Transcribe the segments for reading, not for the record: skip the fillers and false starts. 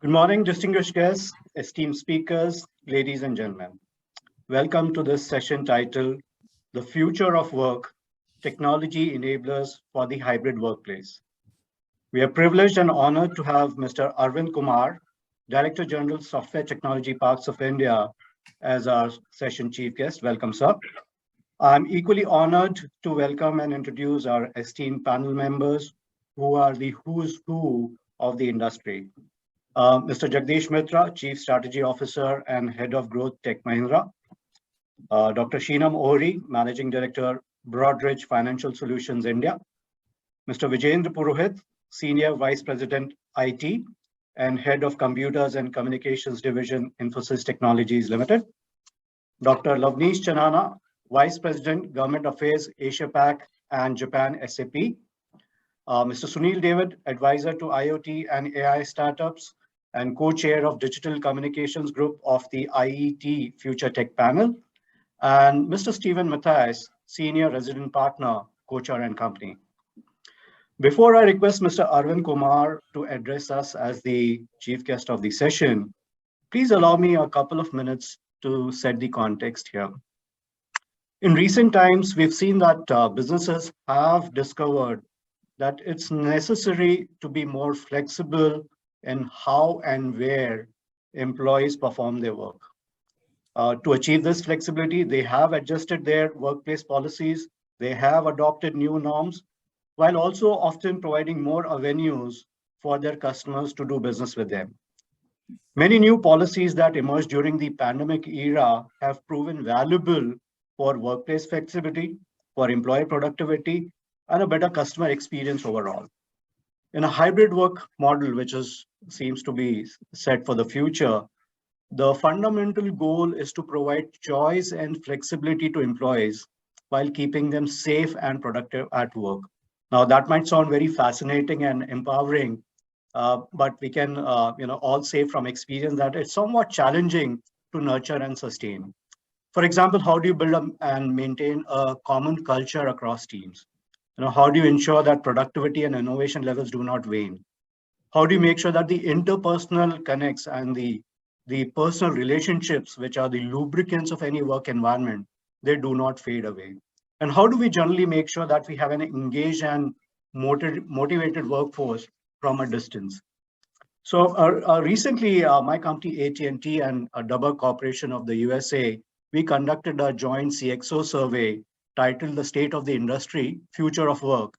Good morning, distinguished guests, esteemed speakers, ladies and gentlemen. Welcome to this session titled The Future of Work, Technology Enablers for the Hybrid Workplace. We are privileged and honored to have Mr. Arvind Kumar, Director General, Software Technology Parks of India, as our session chief guest. Welcome, sir. I'm equally honored to welcome and introduce our esteemed panel members who are the who's who of the industry. Mr. Jagdish Mitra, Chief Strategy Officer and Head of Growth Tech Mahindra. Dr. Sheenam Ohri, Managing Director, Broadridge Financial Solutions India. Mr. Vijendra Purohit, Senior Vice President, IT and Head of Computers and Communications Division, Infosys Technologies Limited. Dr. Lavneesh Chanana, Vice President, Government Affairs, Asia Pac and Japan SAP. Mr. Sunil David, Advisor to IoT and AI Startups and co-chair of Digital Communications Group of the IET Future Tech Panel, and Mr. Stephen Matthias, Senior Resident Partner, Kochar and Company. Before I request Mr. Arvind Kumar to address us as the chief guest of the session, please allow me a couple of minutes to set the context here. In recent times, we've seen that businesses have discovered that it's necessary to be more flexible in how and where employees perform their work. To achieve this flexibility, they have adjusted their workplace policies, they have adopted new norms, while also often providing more avenues for their customers to do business with them. Many new policies that emerged during the pandemic era have proven valuable for workplace flexibility, for employee productivity, and a better customer experience overall. In a hybrid work model, which seems to be set for the future, the fundamental goal is to provide choice and flexibility to employees while keeping them safe and productive at work. Now, that might sound very fascinating and empowering, but we can all say from experience that it's somewhat challenging to nurture and sustain. For example, how do you build and maintain a common culture across teams? How do you ensure that productivity and innovation levels do not wane? How do you make sure that the interpersonal connects and the personal relationships, which are the lubricants of any work environment, they do not fade away? And how do we generally make sure that we have an engaged and motivated workforce from a distance? So recently, my company AT&T and a Dabur Corporation of the USA, we conducted a joint CXO survey titled The State of the Industry, Future of Work,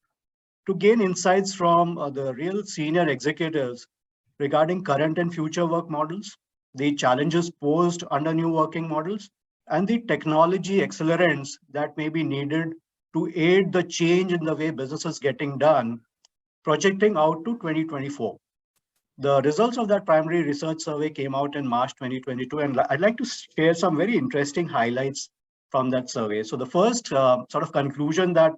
to gain insights from the real senior executives regarding current and future work models, the challenges posed under new working models, and the technology accelerants that may be needed to aid the change in the way business is getting done, projecting out to 2024. The results of that primary research survey came out in March 2022, and I'd like to share some very interesting highlights from that survey. So the first sort of conclusion that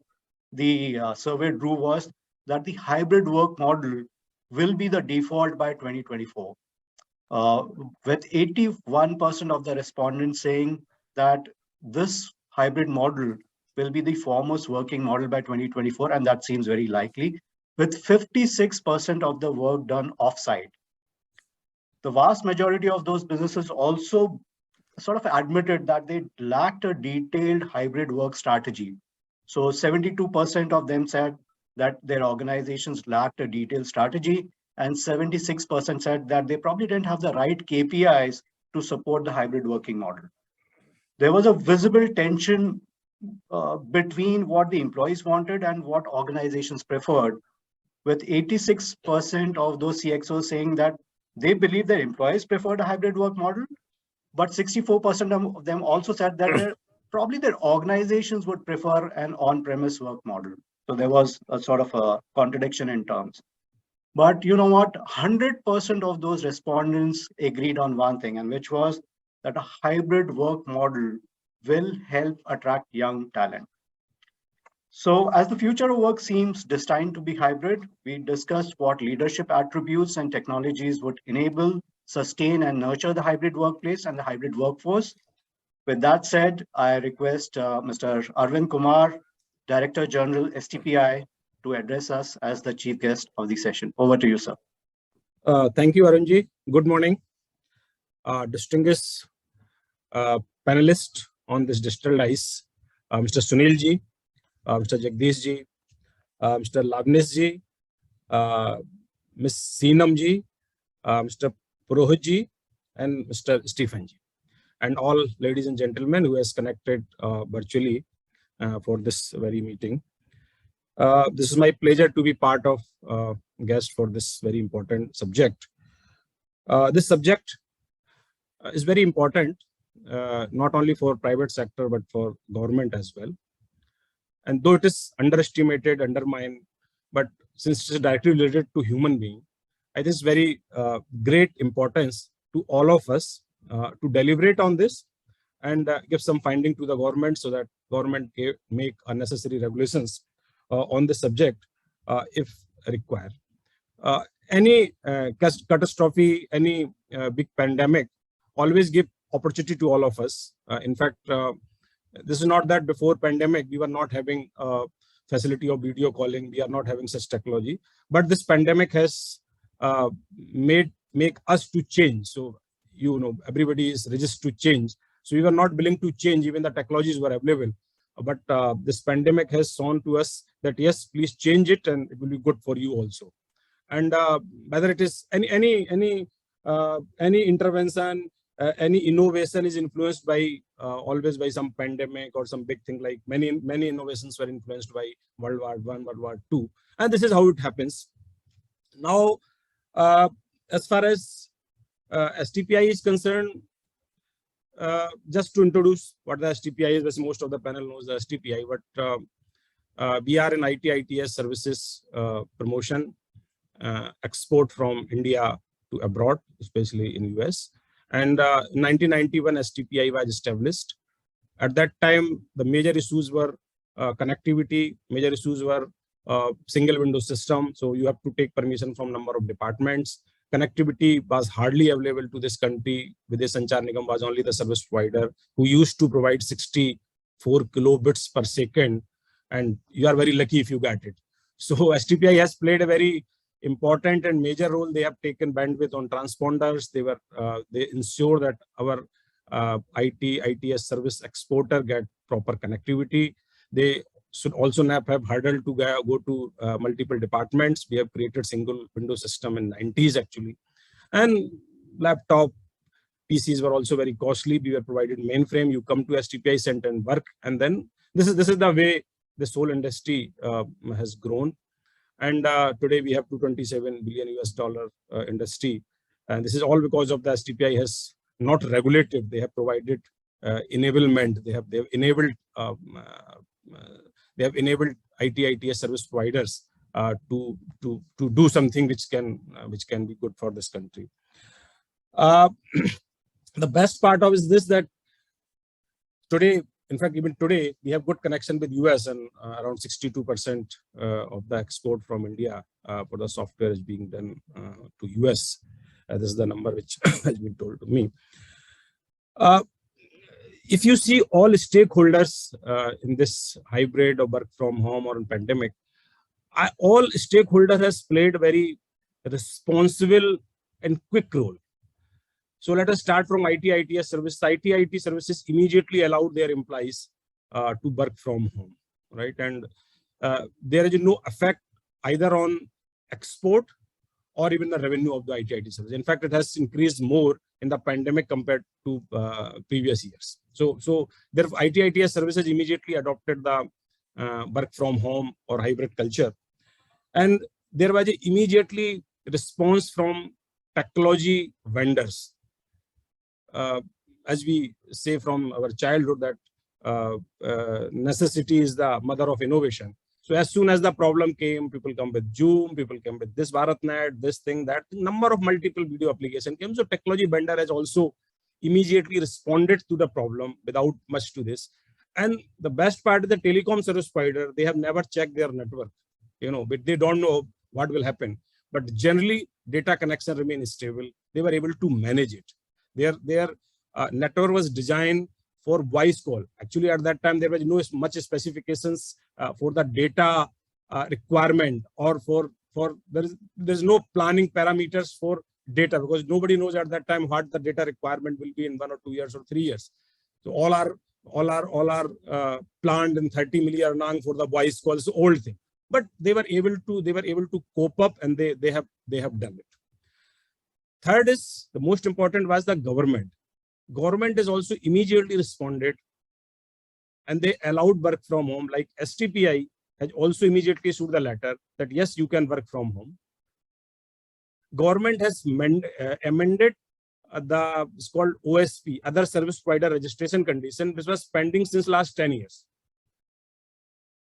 the survey drew was that the hybrid work model will be the default by 2024, with 81% of the respondents saying that this hybrid model will be the foremost working model by 2024, and that seems very likely, with 56% of the work done offsite. The vast majority of those businesses also sort of admitted that they lacked a detailed hybrid work strategy. So 72% of them said that their organizations lacked a detailed strategy, and 76% said that they probably didn't have the right KPIs to support the hybrid working model. There was a visible tension between what the employees wanted and what organizations preferred, with 86% of those CXOs saying that they believe their employees preferred a hybrid work model, but 64% of them also said that probably their organizations would prefer an on-premise work model. So there was a sort of a contradiction in terms. But you know what? 100% of those respondents agreed on one thing, and which was that a hybrid work model will help attract young talent. So as the future of work seems destined to be hybrid, we discussed what leadership attributes and technologies would enable, sustain, and nurture the hybrid workplace and the hybrid workforce. With that said, I request Mr. Arvind Kumar, Director General, STPI, to address us as the chief guest of the session. Over to you, sir. Thank you, Arunji. Good morning. Distinguished panelists on this digital dice, Mr. Sunil ji, Mr. Jagdish ji, Mr. Lavnesh ji, Ms. Seenam ji, Mr. Purohit ji, and Mr. Stephen ji, and all ladies and gentlemen who has connected virtually for this very meeting. This is my pleasure to be part of guest for this very important subject. This subject is very important, not only for private sector, but for government as well. And though it is underestimated, undermined, but since it is directly related to human being, it is very great importance to all of us to deliberate on this and give some finding to the government so that government can make unnecessary regulations on this subject if required. Any catastrophe, any big pandemic always give opportunity to all of us. In fact, this is not that before pandemic we were not having facility of video calling, we are not having such technology, but this pandemic has make us to change. So everybody is registered to change. So we were not willing to change, even the technologies were available. But this pandemic has shown to us that yes, please change it, and it will be good for you also. And whether it is any intervention, any innovation is influenced by always by some pandemic or some big thing. Like many innovations were influenced by World War I, World War II, and this is how it happens. Now, as far as STPI is concerned, just to introduce what the STPI is, because most of the panel knows the STPI, but we are in IT/ITS services promotion, export from India to abroad, especially in US. And in 1991, STPI was established. At that time, the major issues were connectivity, major issues were single window system. So you have to take permission from number of departments. Connectivity was hardly available to this country. Videsh Sanchar Nigam was only the service provider who used to provide 64 kilobits per second. And you are very lucky if you got it. So STPI has played a very important and major role. They have taken bandwidth on transponders. They ensure that our ITS service exporter get proper connectivity. They should also not have hurdle to go to multiple departments. We have created single window system in 90s actually. And laptop PCs were also very costly. We were provided mainframe. You come to STPI center and work. And then this is the way this whole industry has grown. And today we have $227 billion US industry. And this is all because of the STPI has not regulated. They have provided enablement. They have enabled IT/ITS service providers to do something which can be good for this country. The best part of is this, that today, in fact, even today, we have good connection with US, and around 62% of the export from India for the software is being done to US. This is the number which has been told to me. If you see all stakeholders in this hybrid or work from home or in pandemic, all stakeholders has played a very responsible and quick role. So let us start from IT/ITS service. IT services immediately allowed their employees to work from home, right? And there is no effect either on export or even the revenue of the IT service. In fact, it has increased more in the pandemic compared to previous years. So therefore, IT/ITS services immediately adopted the work from home or hybrid culture. And there was a immediately response from technology vendors. As we say from our childhood that necessity is the mother of innovation. So as soon as the problem came, people come with Zoom, people come with this BharatNet, this thing, that number of multiple video application came. So technology vendor has also immediately responded to the problem without much to this. And the best part is the telecom service provider, they have never checked their network, but they don't know what will happen. But generally data connection remains stable. They were able to manage it. Their network was designed for voice call. Actually, at that time, there was no much specifications for the data requirement or for there's no planning parameters for data, because nobody knows at that time what the data requirement will be in 1 or 2 years or 3 years. So all are planned in 30 million for the voice calls, old thing. But they were able to cope up, and they have done it. Third is, the most important was the government. Government has also immediately responded, and they allowed work from home. Like STPI has also immediately issued the letter that yes, you can work from home. Government has amended it's called OSP, Other Service Provider Registration Condition, which was pending since last 10 years.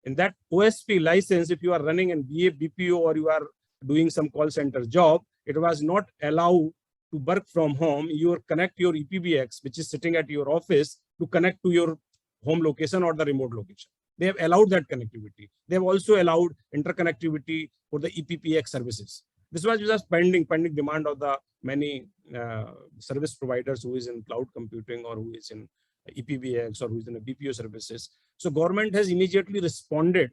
In that OSP license, if you are running an BPO or you are doing some call center job, it was not allowed to work from home. You connect your EPBX, which is sitting at your office, to connect to your home location or the remote location. They have allowed that connectivity. They have also allowed interconnectivity for the EPPX services. This was just pending demand of the many service providers who is in cloud computing or who is in EPBX or who is in a BPO services. So government has immediately responded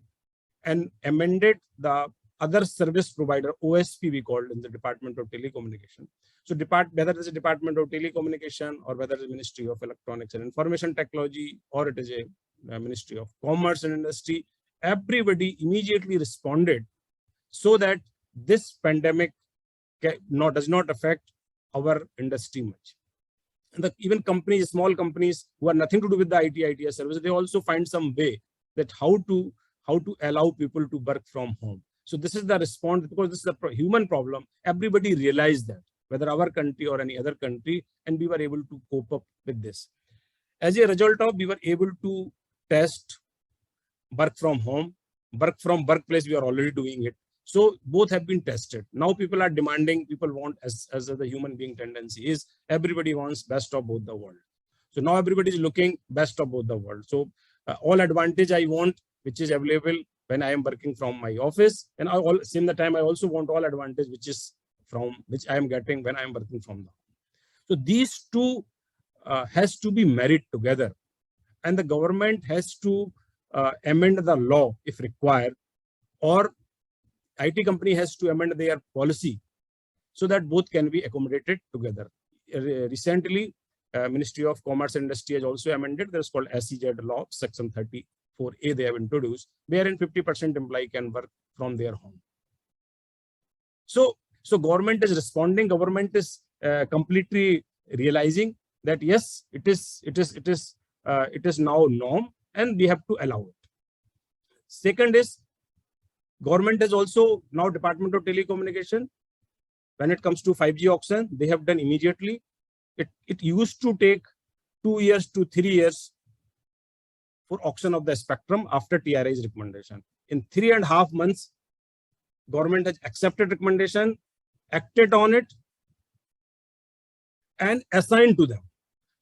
and amended the Other Service Provider, OSP we called in the Department of Telecommunication. So whether it is a Department of Telecommunication or whether it is Ministry of Electronics and Information Technology or it is a Ministry of Commerce and Industry, everybody immediately responded so that this pandemic does not affect our industry much. And even companies, small companies who are nothing to do with the ITS service, they also find some way that how to allow people to work from home. So this is the response, because this is a human problem. Everybody realized that, whether our country or any other country, and we were able to cope up with this. As a result of, we were able to test work from home, work from workplace. We are already doing it. So both have been tested. Now people are demanding, people want, as the human being tendency is, everybody wants best of both the world. So now everybody is looking best of both the world. So all advantage I want, which is available when I am working from my office, and same the time I also want all advantage which I am getting when I am working from the home. So these two has to be married together, and the government has to amend the law if required, or IT company has to amend their policy so that both can be accommodated together. Recently, Ministry of Commerce and Industry has also amended. There's called SEZ law, section 34A they have introduced, wherein 50% employee can work from their home. So government is responding. Government is completely realizing that yes, it is now norm, and we have to allow it. Second is, government has also now Department of Telecommunication, when it comes to 5G auction, they have done immediately. It used to take 2 years to 3 years for auction of the spectrum after TRA's recommendation. In 3.5 months, government has accepted recommendation, acted on it, and assigned to them.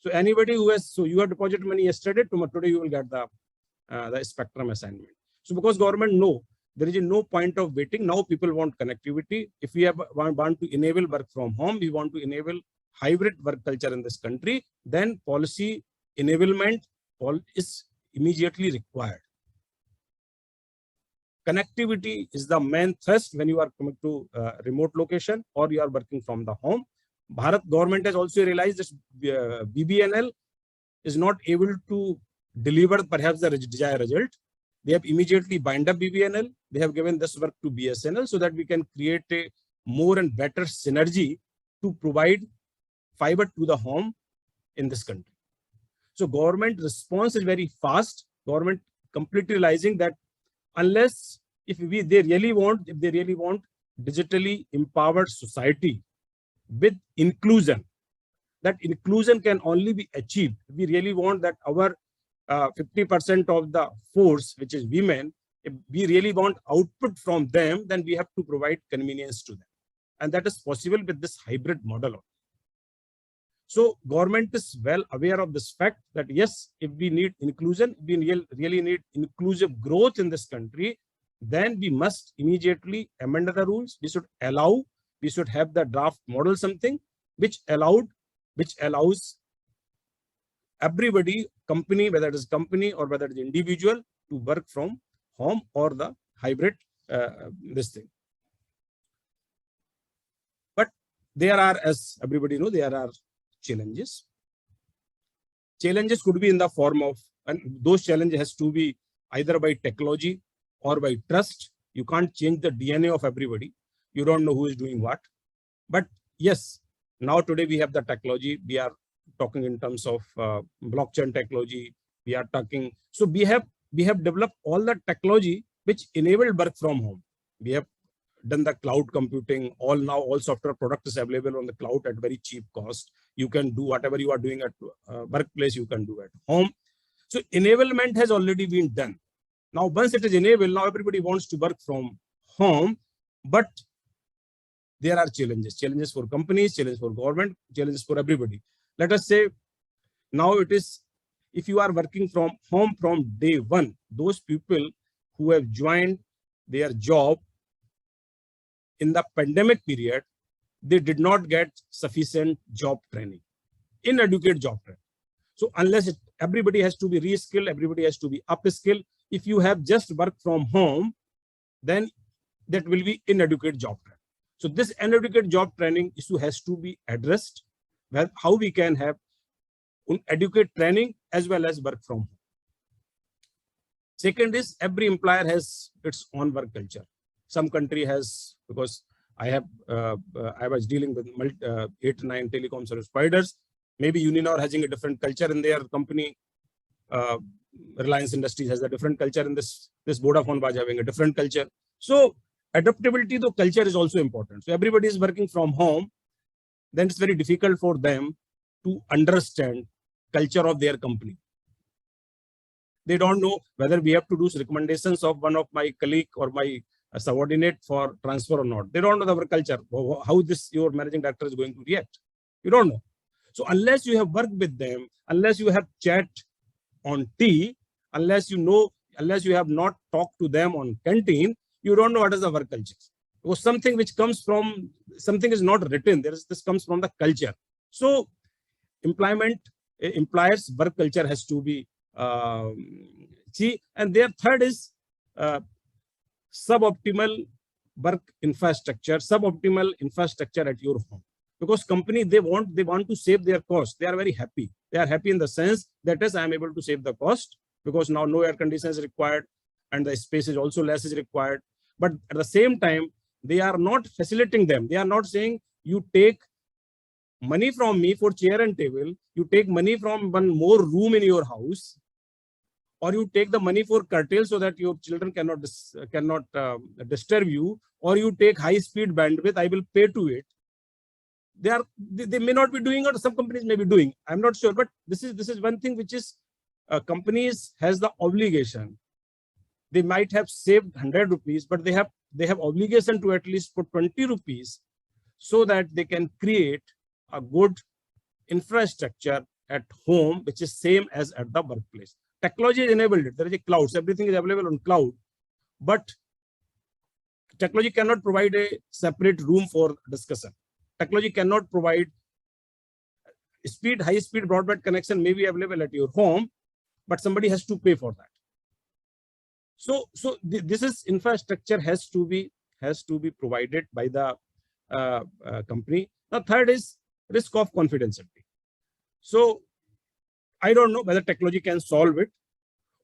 So anybody who has, so you have deposited money yesterday, today you will get the spectrum assignment. So because government know there is no point of waiting. Now people want connectivity. If we want to enable work from home, we want to enable hybrid work culture in this country, then policy enablement is immediately required. Connectivity is the main thrust when you are coming to remote location or you are working from the home. Bharat government has also realized that BBNL is not able to deliver perhaps the desired result. They have immediately bind up BBNL. They have given this work to BSNL so that we can create a more and better synergy to provide fiber to the home in this country. So government response is very fast. Government completely realizing that unless if they really want digitally empowered society with inclusion, that inclusion can only be achieved. We really want that our 50% of the force, which is women, if we really want output from them, then we have to provide convenience to them. And that is possible with this hybrid model. So government is well aware of this fact that yes, if we need inclusion, we really need inclusive growth in this country, then we must immediately amend the rules. We should have the draft model something which allows everybody, company, whether it is company or whether it is individual, to work from home or the hybrid this thing. there are, as everybody knows, there are challenges. Challenges could be in the form of, and those challenges has to be either by technology or by trust. You can't change the DNA of everybody. You don't know who is doing what. But yes, now today we have the technology. We are talking in terms of blockchain technology. We are talking. So we have developed all the technology which enabled work from home. We have done the cloud computing. All software product is available on the cloud at very cheap cost. You can do whatever you are doing at workplace, you can do at home. So enablement has already been done. Now, once it is enabled, now everybody wants to work from home, but there are challenges for companies, challenges for government, challenges for everybody. Let us say now it is, if you are working from home from day one, those people who have joined their job in the pandemic period, they did not get sufficient job training, inadequate job training. So unless everybody has to be reskilled, everybody has to be upskilled. If you have just work from home, then that will be inadequate job training. So this inadequate job training issue has to be addressed. Well, how we can have adequate training as well as work from home. Second is, every employer has its own work culture. Some country has, because I was dealing with 8 to 9 telecom service providers. Maybe Uninor having a different culture in their company. Reliance Industries has a different culture in this Vodafone was having a different culture. So adaptability to culture is also important. So everybody is working from home, then it's very difficult for them to understand culture of their company. They don't know whether we have to do recommendations of one of my colleague or my subordinate for transfer or not. They don't know our culture, how your managing director is going to react. You don't know. So unless you have worked with them, unless you have chat on tea, unless you have not talked to them on canteen, you don't know what is the work culture. Because something which comes from, something is not written, this comes from the culture. So employers' work culture has to be and their third is suboptimal work infrastructure, suboptimal infrastructure at your home. Because company, they want to save their cost. They are very happy. They are happy in the sense that is, I am able to save the cost because now no air conditioner is required and the space is also less is required. But at the same time, they are not facilitating them. They are not saying you take money from me for chair and table, you take money from one more room in your house, or you take the money for curtail so that your children cannot disturb you, or you take high speed bandwidth, I will pay to it. They may not be doing, or some companies may be doing. I'm not sure, but this is one thing which is companies has the obligation. They might have saved 100 rupees, but they have obligation to at least put 20 rupees so that they can create a good infrastructure at home, which is same as at the workplace. Technology has enabled it. There is a cloud. So everything is available on cloud, but technology cannot provide a separate room for discussion. Technology cannot provide high speed broadband connection may be available at your home, but somebody has to pay for that. So this is infrastructure has to be provided by the company. The third is risk of confidentiality. So I don't know whether technology can solve it,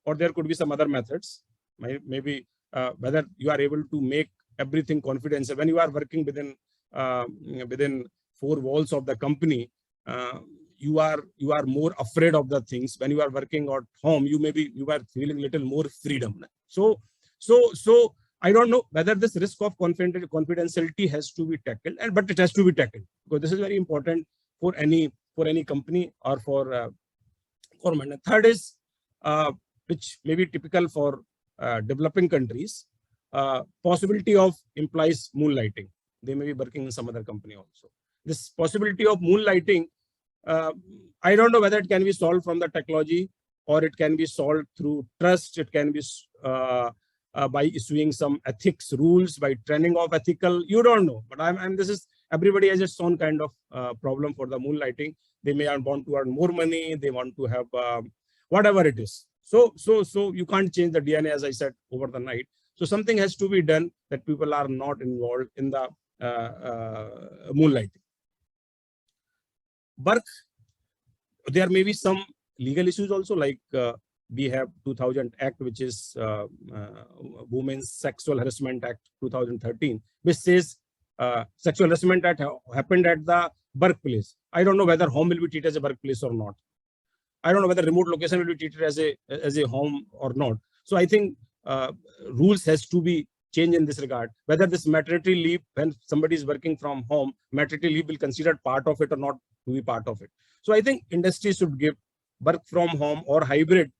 or there could be some other methods. Maybe whether you are able to make everything confidential when you are working within 4 walls of the company. You are more afraid of the things. When you are working at home, you are feeling little more freedom. So I don't know whether this risk of confidentiality has to be tackled, but it has to be tackled because this is very important for any company or for government. And third is which may be typical for developing countries, possibility of employees moonlighting. They may be working in some other company also. This possibility of moonlighting, I don't know whether it can be solved from the technology or it can be solved through trust. It can be by issuing some ethics rules, by training of ethical. You don't know, but everybody has its own kind of problem for the moonlighting. They may want to earn more money. They want to have whatever it is. So you can't change the DNA, as I said, over the night. So something has to be done that people are not involved in the moonlighting. Work, there may be some legal issues also, like we have 2000 Act, which is Women's Sexual Harassment Act 2013, which says sexual harassment happened at the workplace. I don't know whether home will be treated as a workplace or not. I don't know whether remote location will be treated as a home or not. So I think rules has to be changed in this regard. Whether this maternity leave, when somebody is working from home, maternity leave will considered part of it or not to be part of it. So I think industry should give work from home or hybrid.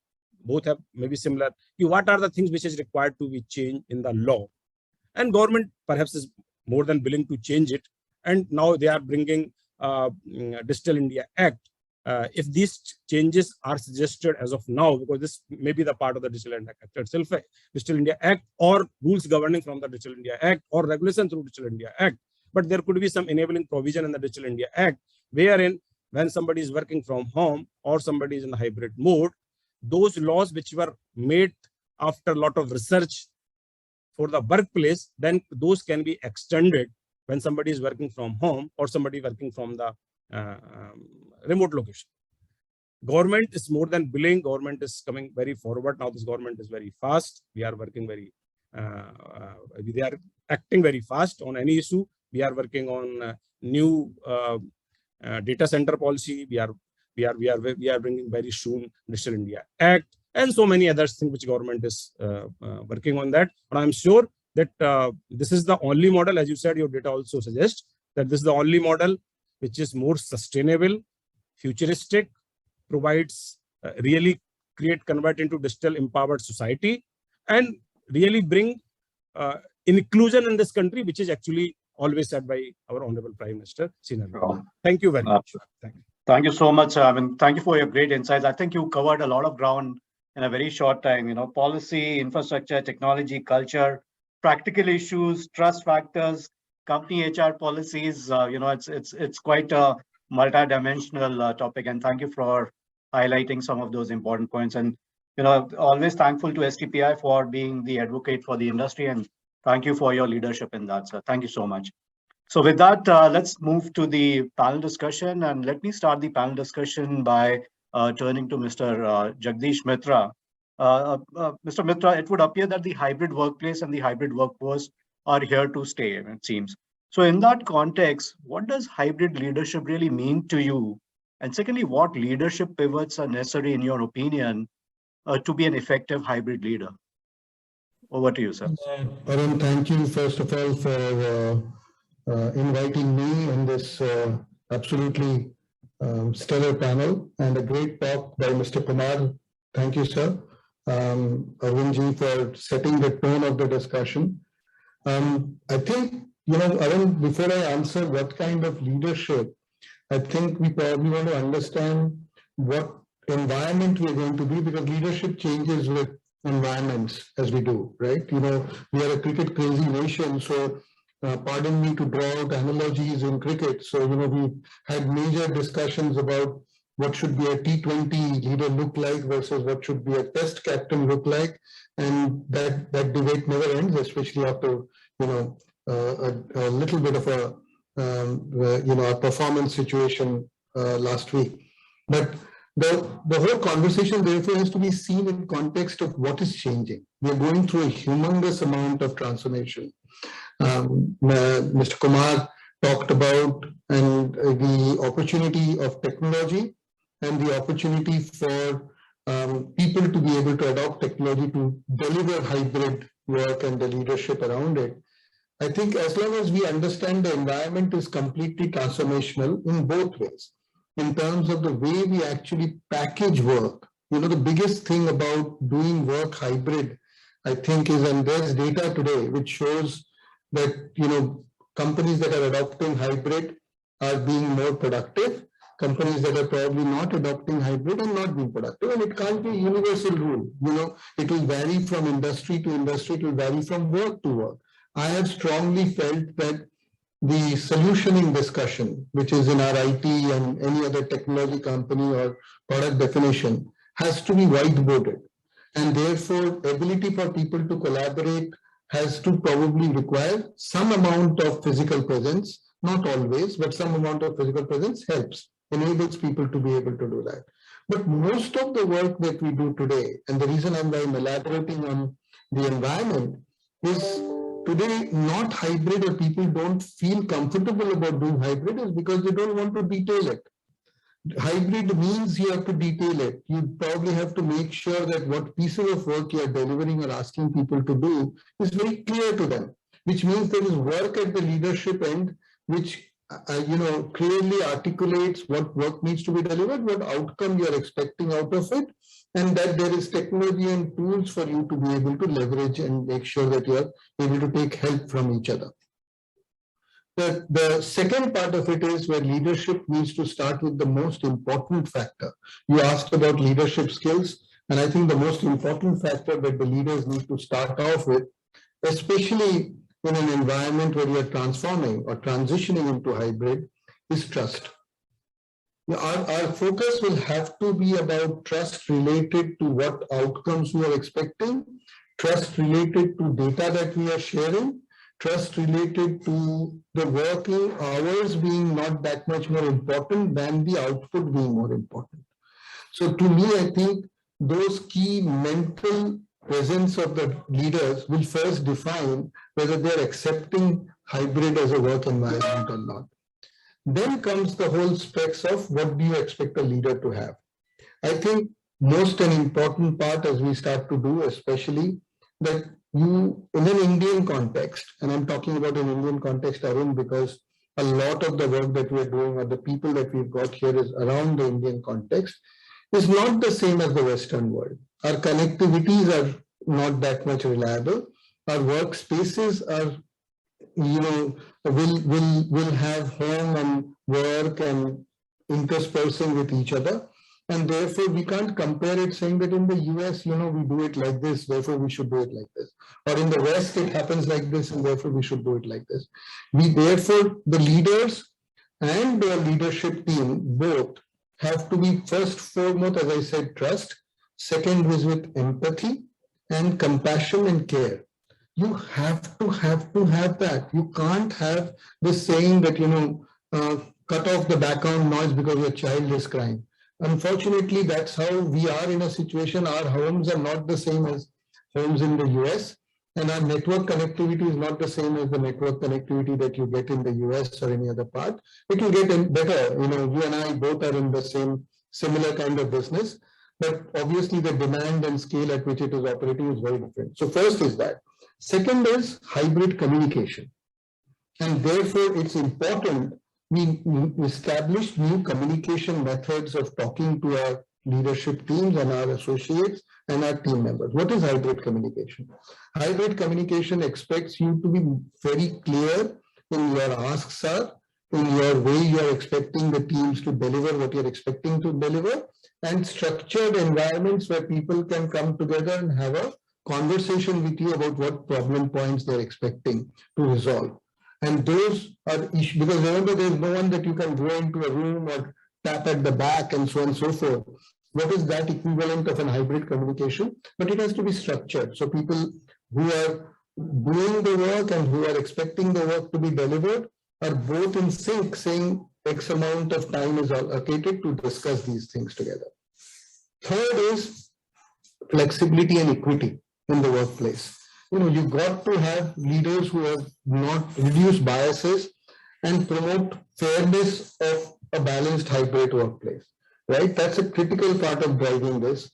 Both have maybe similar. What are the things which is required to be changed in the law? And government perhaps is more than willing to change it. And now they are bringing Digital India Act. If these changes are suggested as of now, because this may be the part of the Digital India Act itself, Digital India Act or rules governing from the Digital India Act or regulation through Digital India Act, but there could be some enabling provision in the Digital India Act, wherein when somebody is working from home or somebody is in the hybrid mode, those laws which were made after a lot of research for the workplace, then those can be extended when somebody is working from home or somebody working from the remote location. Government is more than willing. Government is coming very forward. Now this government is very fast. We are working very, they are acting very fast on any issue. We are working on new data center policy. We are bringing very soon Digital India Act and so many other things which government is working on that. But I'm sure that this is the only model, as you said, your data also suggests that this is the only model which is more sustainable, futuristic, provides really convert into digital empowered society, and really bring inclusion in this country, which is actually always said by our Honorable Prime Minister. Thank you very much. Thank you so much. Thank you for your great insights. I think you covered a lot of ground in a very short time. You know, policy, infrastructure, technology, culture, practical issues, trust factors, company HR policies. You know, it's quite a multi-dimensional topic. And thank you for highlighting some of those important points. And you know, always thankful to STPI for being the advocate for the industry. And thank you for your leadership in that, sir. Thank you so much. So with that, let's move to the panel discussion. And let me start the panel discussion by turning to Mr. Jagdish Mitra. Mr. Mitra, it would appear that the hybrid workplace and the hybrid workforce are here to stay, it seems. So in that context, what does hybrid leadership really mean to you? And secondly, what leadership pivots are necessary, in your opinion, to be an effective hybrid leader? Over to you, sir. Arun, thank you, first of all, for inviting me in this absolutely stellar panel, and a great talk by Mr. Kumar. Thank you, sir. Arunji, for setting the tone of the discussion. I think, you know, Arun, before I answer what kind of leadership, I think we probably want to understand what environment we're going to be, because leadership changes with environments as we do, right? You know, we are a cricket crazy nation, so pardon me to draw out analogies in cricket. So, you know, we had major discussions about what should be a T20 leader look like versus what should be a test captain look like. And that debate never ends, especially after, you know, a little bit of a, you know, a performance situation last week. But the whole conversation therefore has to be seen in context of what is changing. We are going through a humongous amount of transformation. Mr. Kumar talked about and the opportunity of technology and the opportunity for people to be able to adopt technology to deliver hybrid work and the leadership around it. I think as long as we understand the environment is completely transformational in both ways, in terms of the way we actually package work. You know, the biggest thing about doing work hybrid, I think, is, and there's data today which shows that, you know, companies that are adopting hybrid are being more productive. Companies that are probably not adopting hybrid are not being productive. And it can't be a universal rule. You know, it will vary from industry to industry. It will vary from work to work. I have strongly felt that the solutioning discussion, which is in our IT and any other technology company or product definition, has to be whiteboarded. And therefore, ability for people to collaborate has to probably require some amount of physical presence, not always, but some amount of physical presence helps. enables people to be able to do that. But most of the work that we do today, and the reason I'm elaborating on the environment, is today not hybrid, or people don't feel comfortable about doing hybrid, is because they don't want to detail it. Hybrid means you have to detail it. You probably have to make sure that what pieces of work you are delivering or asking people to do is very clear to them, which means there is work at the leadership end, which clearly articulates what work needs to be delivered, what outcome you are expecting out of it, and that there is technology and tools for you to be able to leverage and make sure that you are able to take help from each other. The second part of it is where leadership needs to start with the most important factor. You asked about leadership skills, and I think the most important factor that the leaders need to start off with, especially in an environment where you are transforming or transitioning into hybrid, is trust. Our focus will have to be about trust related to what outcomes we are expecting, trust related to data that we are sharing, trust related to the working hours being not that much more important than the output being more important. So to me, I think those key mental presence of the leaders will first define whether they're accepting hybrid as a work environment or not. Then comes the whole specs of what do you expect a leader to have. I think most an important part as we start to do, especially that you, in an Indian context, and I'm talking about an Indian context, Arun, because a lot of the work that we're doing or the people that we've got here is around the Indian context, is not the same as the Western world. Our connectivities are not that much reliable. Our workspaces are, will have home and work and interspersing with each other. And therefore, we can't compare it saying that in the US, we do it like this, therefore we should do it like this. Or in the West, it happens like this, and therefore we should do it like this. Therefore, the leaders and the leadership team both have to be first, foremost, as I said, trust. Second is with empathy and compassion and care. You have to have that. You can't have this saying that, cut off the background noise because your child is crying. Unfortunately, that's how we are in a situation. Our homes are not the same as homes in the US, and our network connectivity is not the same as the network connectivity that you get in the US or any other part. It will get better. You and I both are in the similar kind of business, but obviously the demand and scale at which it is operating is very different. So first is that. Second is hybrid communication. And therefore, it's important we establish new communication methods of talking to our leadership teams and our associates and our team members. What is hybrid communication? Hybrid communication expects you to be very clear in your asks are, in your way you are expecting the teams to deliver what you're expecting to deliver, and structured environments where people can come together and have a conversation with you about what problem points they're expecting to resolve. And those are issues, because remember, there's no one that you can go into a room or tap at the back and so on and so forth. What is that equivalent of an hybrid communication? But it has to be structured. So people who are doing the work and who are expecting the work to be delivered are both in sync, saying X amount of time is allocated to discuss these things together. Third is flexibility and equity in the workplace. You've got to have leaders who have not reduced biases and promote fairness of a balanced hybrid workplace, right? That's a critical part of driving this.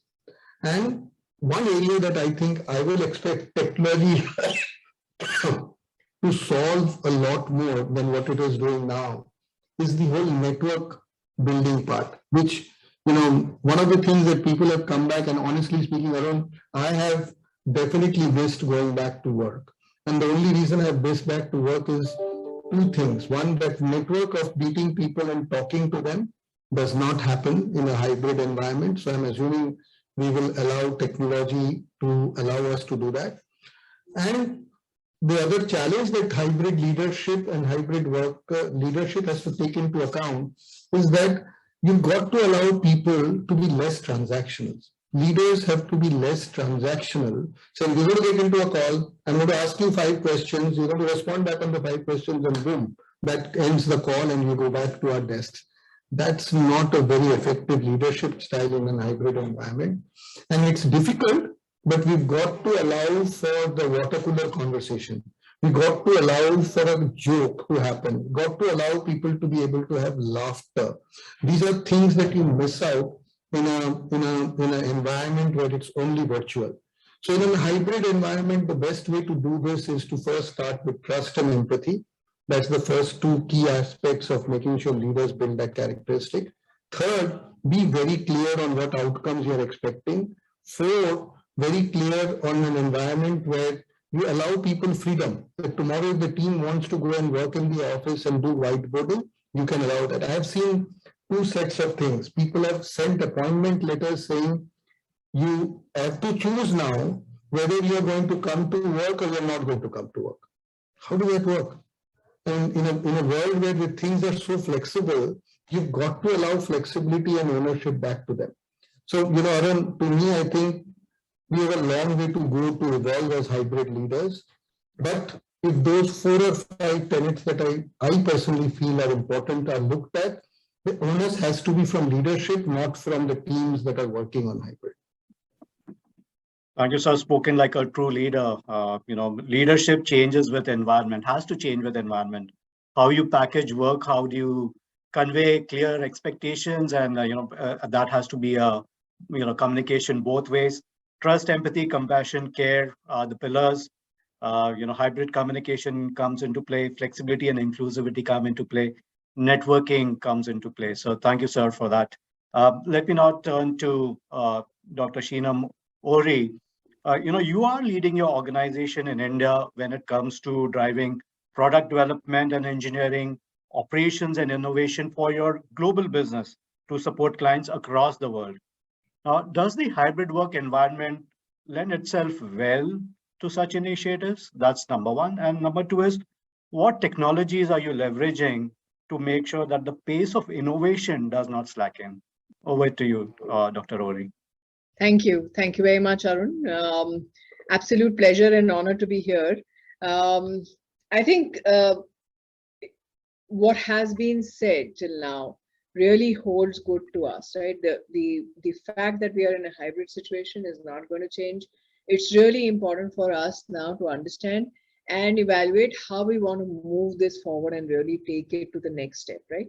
And one area that I think I will expect technology to solve a lot more than what it is doing now is the whole network building part, which, one of the things that people have come back, and honestly speaking, Arun, I have definitely missed going back to work. And the only reason I've missed back to work is two things. One, that network of meeting people and talking to them does not happen in a hybrid environment. So I'm assuming we will allow technology to allow us to do that. And the other challenge that hybrid leadership and hybrid work leadership has to take into account is that you've got to allow people to be less transactional. Leaders have to be less transactional. So we're going to get into a call. I'm going to ask you 5 questions. You're going to respond back on the 5 questions, and boom, that ends the call and you go back to our desks. that's not a very effective leadership style in an hybrid environment. And it's difficult, but we've got to allow for the water cooler conversation. We got to allow for a joke to happen. We got to allow people to be able to have laughter. These are things that you miss out in an environment where it's only virtual. So in a hybrid environment, the best way to do this is to first start with trust and empathy. That's the first two key aspects of making sure leaders build that characteristic. Third, be very clear on what outcomes you're expecting. Four, very clear on an environment where you allow people freedom. That tomorrow, if the team wants to go and work in the office and do whiteboarding, you can allow that. I have seen two sets of things. People have sent appointment letters saying, you have to choose now whether you're going to come to work or you're not going to come to work. How does that work? And in a world where the things are so flexible, you've got to allow flexibility and ownership back to them. So, Arun, to me, I think we have a long way to go to evolve as hybrid leaders. But if those 4 or 5 tenets that I personally feel are important are looked at, the onus has to be from leadership, not from the teams that are working on hybrid. Thank you, sir. Spoken like a true leader. Leadership changes with environment, has to change with environment. How you package work, how do you convey clear expectations, and that has to be a communication both ways. Trust, empathy, compassion, care are the pillars. Hybrid communication comes into play. Flexibility and inclusivity come into play. Networking comes into play. So thank you, sir, for that. Let me now turn to Dr. Sheena Ori. You are leading your organization in India when it comes to driving product development and engineering, operations and innovation for your global business to support clients across the world. Does the hybrid work environment lend itself well to such initiatives? That's number one. And number two is, what technologies are you leveraging to make sure that the pace of innovation does not slacken? Over to you, Dr. Ori. Thank you. Thank you very much, Arun. Absolute pleasure and honor to be here. I think what has been said till now really holds good to us, right? The fact that we are in a hybrid situation is not going to change. It's really important for us now to understand and evaluate how we want to move this forward and really take it to the next step, right?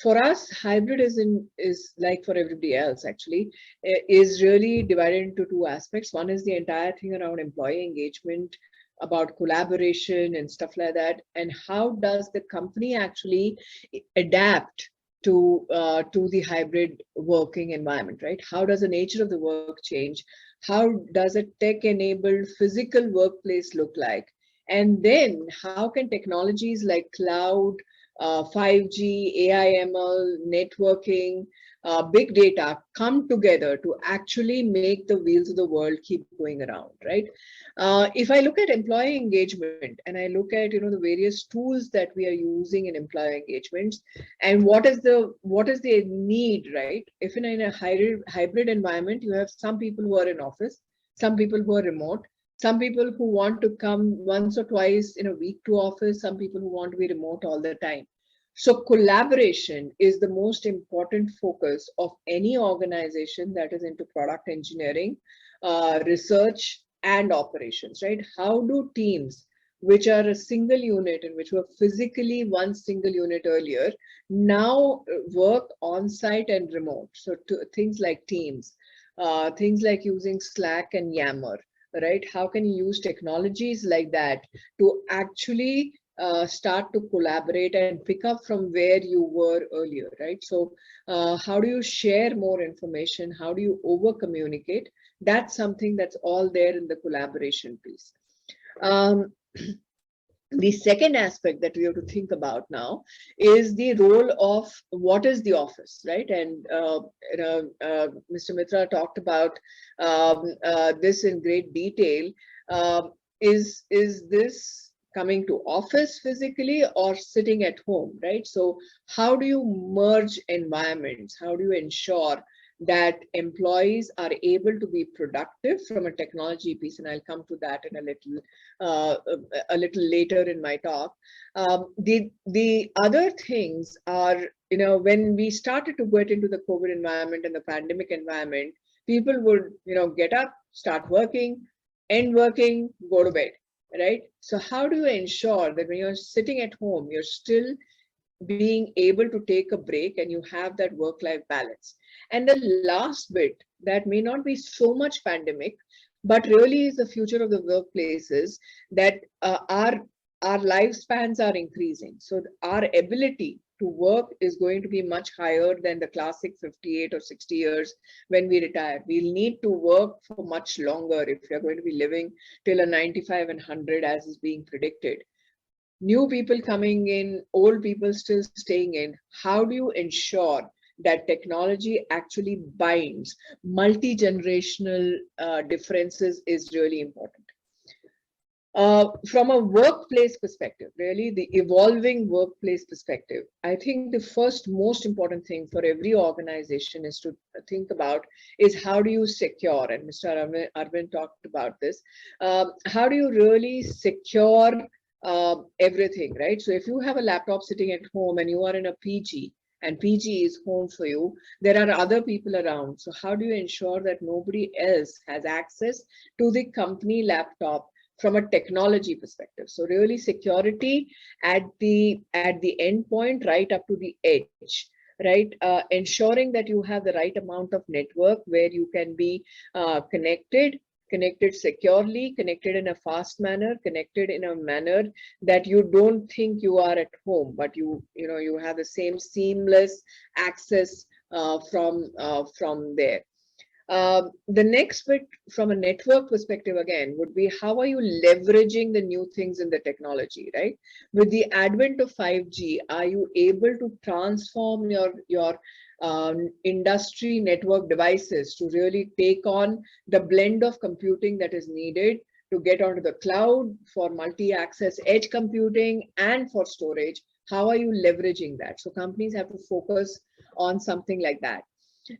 For us, hybrid is like for everybody else, actually, is really divided into two aspects. One is the entire thing around employee engagement, about collaboration and stuff like that, and how does the company actually adapt to the hybrid working environment, right? How does the nature of the work change? How does a tech-enabled physical workplace look like? And then how can technologies like cloud, 5G, AI/ML, networking, big data come together to actually make the wheels of the world keep going around, right? If I look at employee engagement and I look at the various tools that we are using in employee engagements, and what is the need, right? If in a hybrid environment, you have some people who are in office, some people who are remote, some people who want to come once or twice in a week to office, some people who want to be remote all the time. So collaboration is the most important focus of any organization that is into product engineering, research, and operations, right? How do teams, which are a single unit and which were physically one single unit earlier, now work on site and remote? So things like Teams, things like using Slack and Yammer, right? How can you use technologies like that to actually start to collaborate and pick up from where you were earlier, right? So how do you share more information? How do you over communicate? That's something that's all there in the collaboration piece. The second aspect that we have to think about now is the role of what is the office, right? And Mr. Mitra talked about this in great detail. Is this coming to office physically or sitting at home, right? So how do you merge environments? How do you ensure that employees are able to be productive from a technology piece, and I'll come to that in a little later in my talk. The other things are, when we started to get into the COVID environment and the pandemic environment, people would, get up, start working, end working, go to bed, right? So how do you ensure that when you're sitting at home, you're still being able to take a break and you have that work-life balance? And the last bit that may not be so much pandemic, but really is the future of the workplaces, that our lifespans are increasing. So our ability to work is going to be much higher than the classic 58 or 60 years when we retire. We'll need to work for much longer if we're going to be living till a 95 and 100 as is being predicted. New people coming in, old people still staying in. How do you ensure that technology actually binds multi-generational differences is really important. From a workplace perspective, really the evolving workplace perspective, I think the first most important thing for every organization is to think about is how do you secure, and Mr. Arvind talked about this, how do you really secure everything, right? So if you have a laptop sitting at home and you are in a PG, and PG is home for you, there are other people around. So how do you ensure that nobody else has access to the company laptop from a technology perspective? So really security at the end point, right up to the edge, right? Ensuring that you have the right amount of network where you can be connected securely, connected in a fast manner, connected in a manner that you don't think you are at home, but you have the same seamless access from there. The next bit from a network perspective again would be how are you leveraging the new things in the technology, right? With the advent of 5G, are you able to transform your industry network devices to really take on the blend of computing that is needed to get onto the cloud for multi-access edge computing and for storage? How are you leveraging that? So companies have to focus on something like that.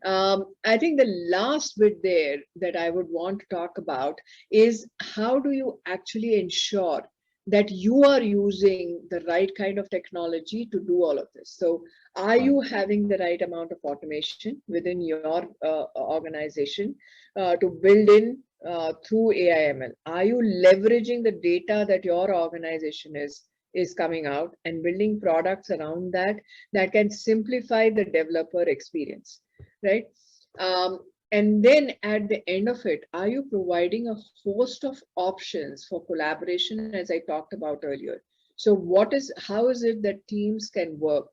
I think the last bit there that I would want to talk about is how do you actually ensure that you are using the right kind of technology to do all of this? So are you having the right amount of automation within your organization to build in through AI/ML? Are you leveraging the data that your organization is coming out and building products around that can simplify the developer experience, right? And then at the end of it, are you providing a host of options for collaboration, as I talked about earlier? So how is it that teams can work?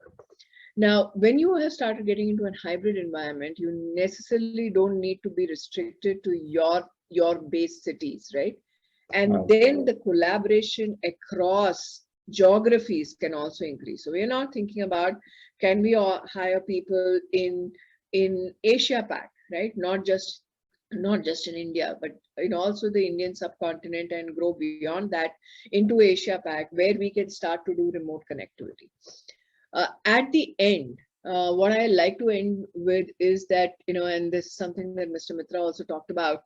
Now, when you have started getting into a hybrid environment, you necessarily don't need to be restricted to your base cities, right? And then the collaboration across geographies can also increase. So we're not thinking about, can we hire people in Asia Pac, right? Not just in India, but also the Indian subcontinent, and grow beyond that into Asia Pac, where we can start to do remote connectivity. At the end, what I like to end with is that, and this is something that Mr. Mitra also talked about,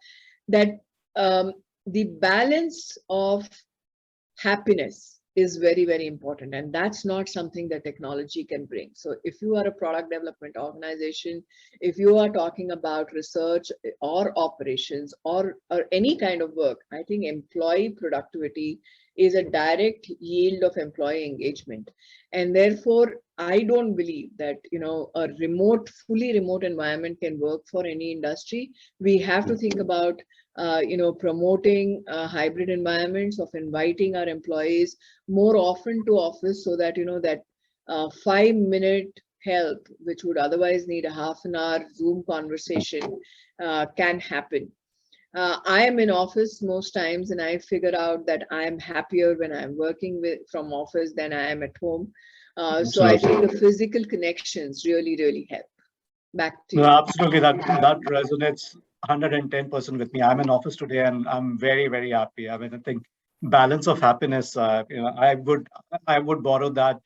that the balance of happiness is very, very important. And that's not something that technology can bring. So if you are a product development organization, if you are talking about research or operations or any kind of work, I think employee productivity is a direct yield of employee engagement. And therefore, I don't believe that, a fully remote environment can work for any industry. We have to think about promoting hybrid environments, of inviting our employees more often to office, so that, that 5-minute help, which would otherwise need a half an hour Zoom conversation, can happen. I am in office most times, and I figure out that I am happier when I'm working from office than I am at home. So I think the physical connections really, really help. Back to you. No, absolutely. That resonates 110% with me. I'm in office today, and I'm very, very happy. I mean, I think balance of happiness. I would borrow that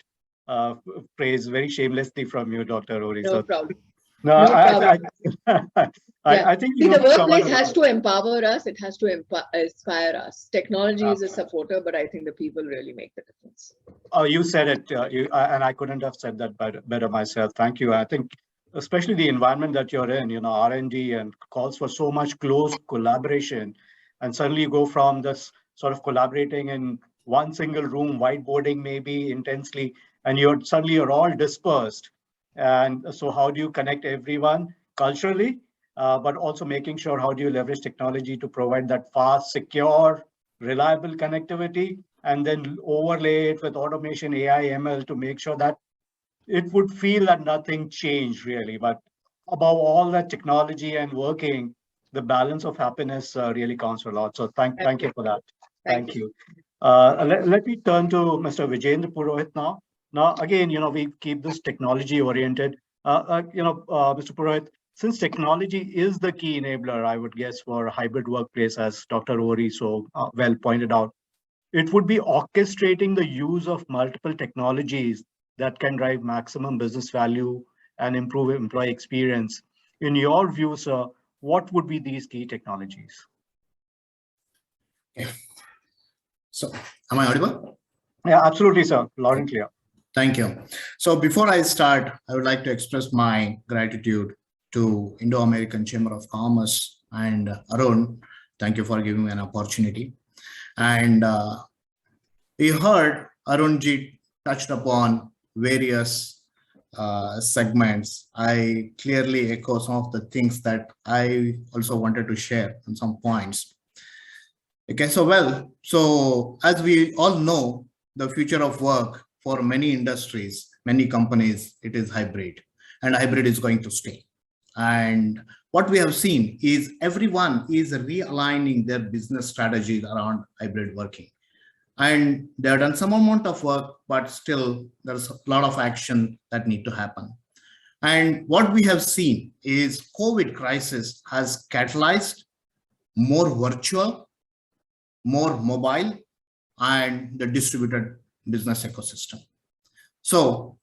phrase very shamelessly from you, Dr. Rory. No problem. No, No problem. Yeah. I think See, the you've covered workplace a has lot. to empower us. It has to inspire us. Technology is a Absolutely. supporter, but I think the people really make the difference. Oh, you said it, and I couldn't have said that better myself. Thank you. I think, especially the environment that you're in, R&D and calls for so much close collaboration, and suddenly you go from this sort of collaborating in one single room, whiteboarding maybe intensely, and you're all dispersed. And so, how do you connect everyone culturally, but also making sure how do you leverage technology to provide that fast, secure, reliable connectivity, and then overlay it with automation, AI, ML to make sure that it would feel that nothing changed really. But above all that technology and working, the balance of happiness really counts a lot. So thank you for that. Thank you. Let me turn to Mr. Vijayendra Purohit now. Now, again, we keep this technology oriented. Mr. Purohit, since technology is the key enabler, I would guess, for a hybrid workplace, as Dr. Ori so well pointed out, it would be orchestrating the use of multiple technologies that can drive maximum business value and improve employee experience. In your view, sir, what would be these key technologies? Okay. So, am I audible? Yeah, absolutely, sir. Loud and clear. Thank you. So before I start, I would like to express my gratitude to Indo-American Chamber of Commerce and Arun. Thank you for giving me an opportunity. And we heard Arunji touched upon various segments. I clearly echo some of the things that I also wanted to share on some points. Okay, so as we all know, the future of work for many industries, many companies, it is hybrid, and hybrid is going to stay. And what we have seen is everyone is realigning their business strategies around hybrid working. And they have done some amount of work, but still there's a lot of action that need to happen. And what we have seen is COVID crisis has catalyzed more virtual, more mobile, and the distributed business ecosystem. So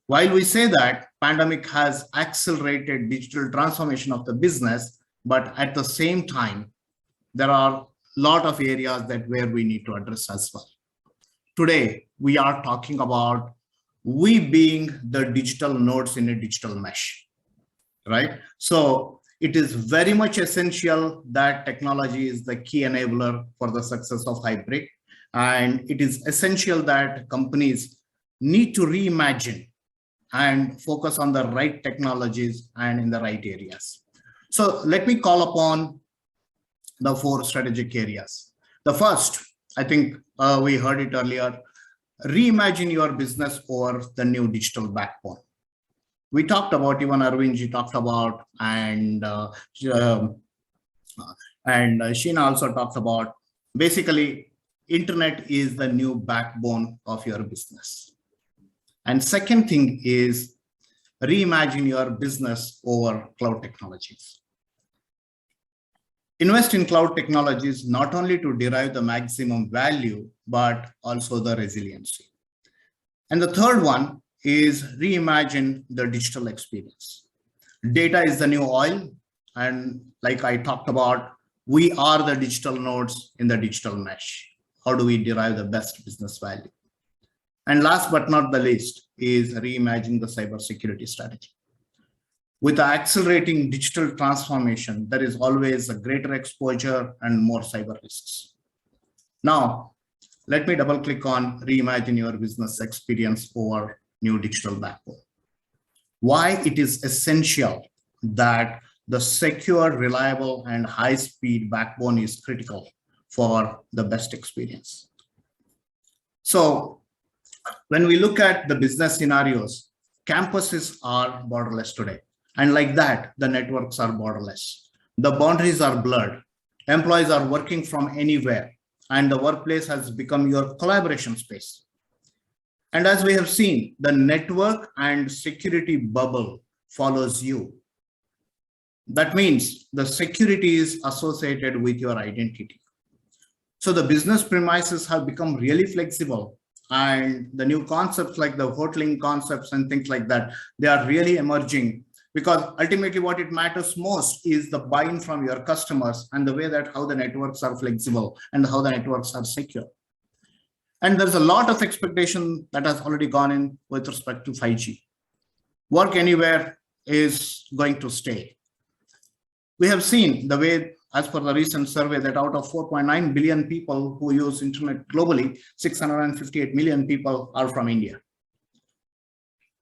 while we say that pandemic has accelerated digital transformation of the business, but at the same time, there are a lot of areas that where we need to address as well. Today, we are talking about we being the digital nodes in a digital mesh, right? So it is very much essential that technology is the key enabler for the success of hybrid. And it is essential that companies need to reimagine and focus on the right technologies and in the right areas. So let me call upon the 4 strategic areas. The first, I think we heard it earlier, reimagine your business over the new digital backbone. We talked about, even Arvindji talked about, and Sheena also talked about, basically, internet is the new backbone of your business. And second thing is reimagine your business over cloud technologies. Invest in cloud technologies not only to derive the maximum value, but also the resiliency. And the third one is reimagine the digital experience. Data is the new oil. And like I talked about, we are the digital nodes in the digital mesh. How do we derive the best business value? And last but not the least is reimagine the cybersecurity strategy. With the accelerating digital transformation, there is always a greater exposure and more cyber risks. Now, let me double click on reimagine your business experience over new digital backbone. Why it is essential that the secure, reliable, and high-speed backbone is critical for the best experience. So when we look at the business scenarios, campuses are borderless today. And like that, the networks are borderless. The boundaries are blurred. Employees are working from anywhere, and the workplace has become your collaboration space. And as we have seen, the network and security bubble follows you. That means the security is associated with your identity. So the business premises have become really flexible, and the new concepts like the hoteling concepts and things like that, they are really emerging because ultimately what it matters most is the buy-in from your customers and the way that how the networks are flexible and how the networks are secure. And there's a lot of expectation that has already gone in with respect to 5G. Work anywhere is going to stay. We have seen the way, as per the recent survey, that out of 4.9 billion people who use internet globally, 658 million people are from India.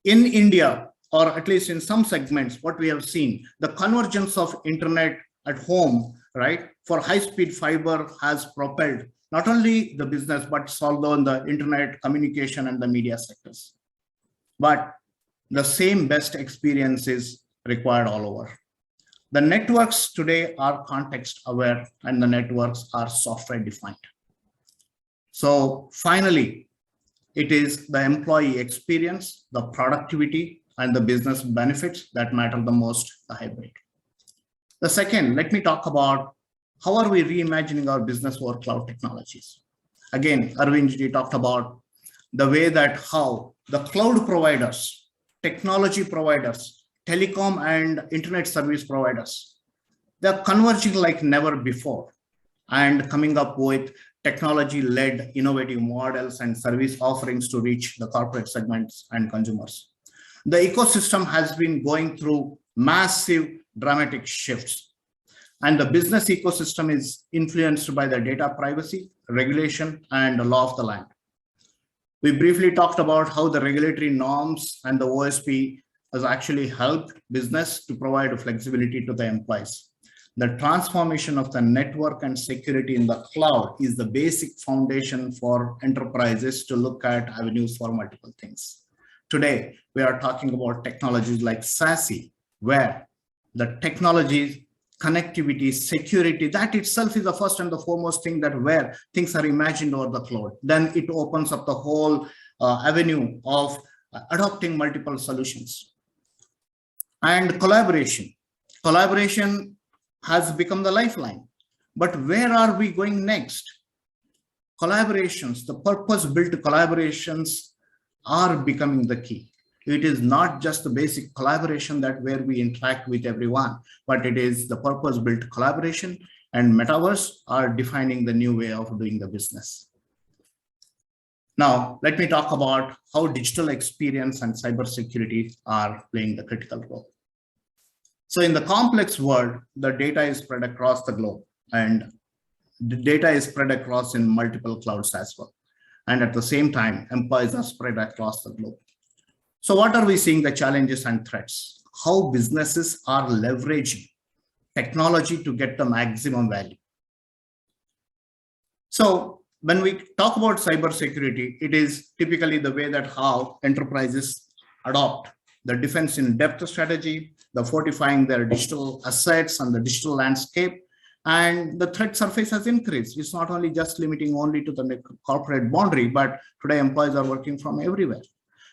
In India, or at least in some segments, what we have seen, the convergence of internet at home, right, for high-speed fiber has propelled not only the business, but also in the internet communication and the media sectors. But the same best experience is required all over. The networks today are context aware and the networks are software defined. So finally, it is the employee experience, the productivity, and the business benefits that matter the most, the hybrid. The second, let me talk about how are we reimagining our business over cloud technologies. Again, Arvind ji talked about the way that how the cloud providers, technology providers, telecom and internet service providers, they're converging like never before and coming up with technology-led innovative models and service offerings to reach the corporate segments and consumers. The ecosystem has been going through massive dramatic shifts, and the business ecosystem is influenced by the data privacy, regulation, and the law of the land. We briefly talked about how the regulatory norms and the OSP has actually helped business to provide flexibility to the employees. The transformation of the network and security in the cloud is the basic foundation for enterprises to look at avenues for multiple things. Today, we are talking about technologies like SASE, where the technologies, connectivity, security, that itself is the first and the foremost thing that where things are imagined over the cloud. Then it opens up the whole avenue of adopting multiple solutions. And collaboration. Collaboration has become the lifeline. But where are we going next? Collaborations, the purpose-built collaborations are becoming the key. It is not just the basic collaboration that where we interact with everyone, but it is the purpose-built collaboration, and metaverse are defining the new way of doing the business. Now, let me talk about how digital experience and cybersecurity are playing the critical role. So in the complex world, the data is spread across the globe, and the data is spread across in multiple clouds as well. And at the same time, employees are spread across the globe. So what are we seeing the challenges and threats? How businesses are leveraging technology to get the maximum value. So when we talk about cybersecurity, it is typically the way that how enterprises adopt the defense in depth strategy, the fortifying their digital assets and the digital landscape, and the threat surface has increased. It's not only just limiting only to the corporate boundary, but today employees are working from everywhere.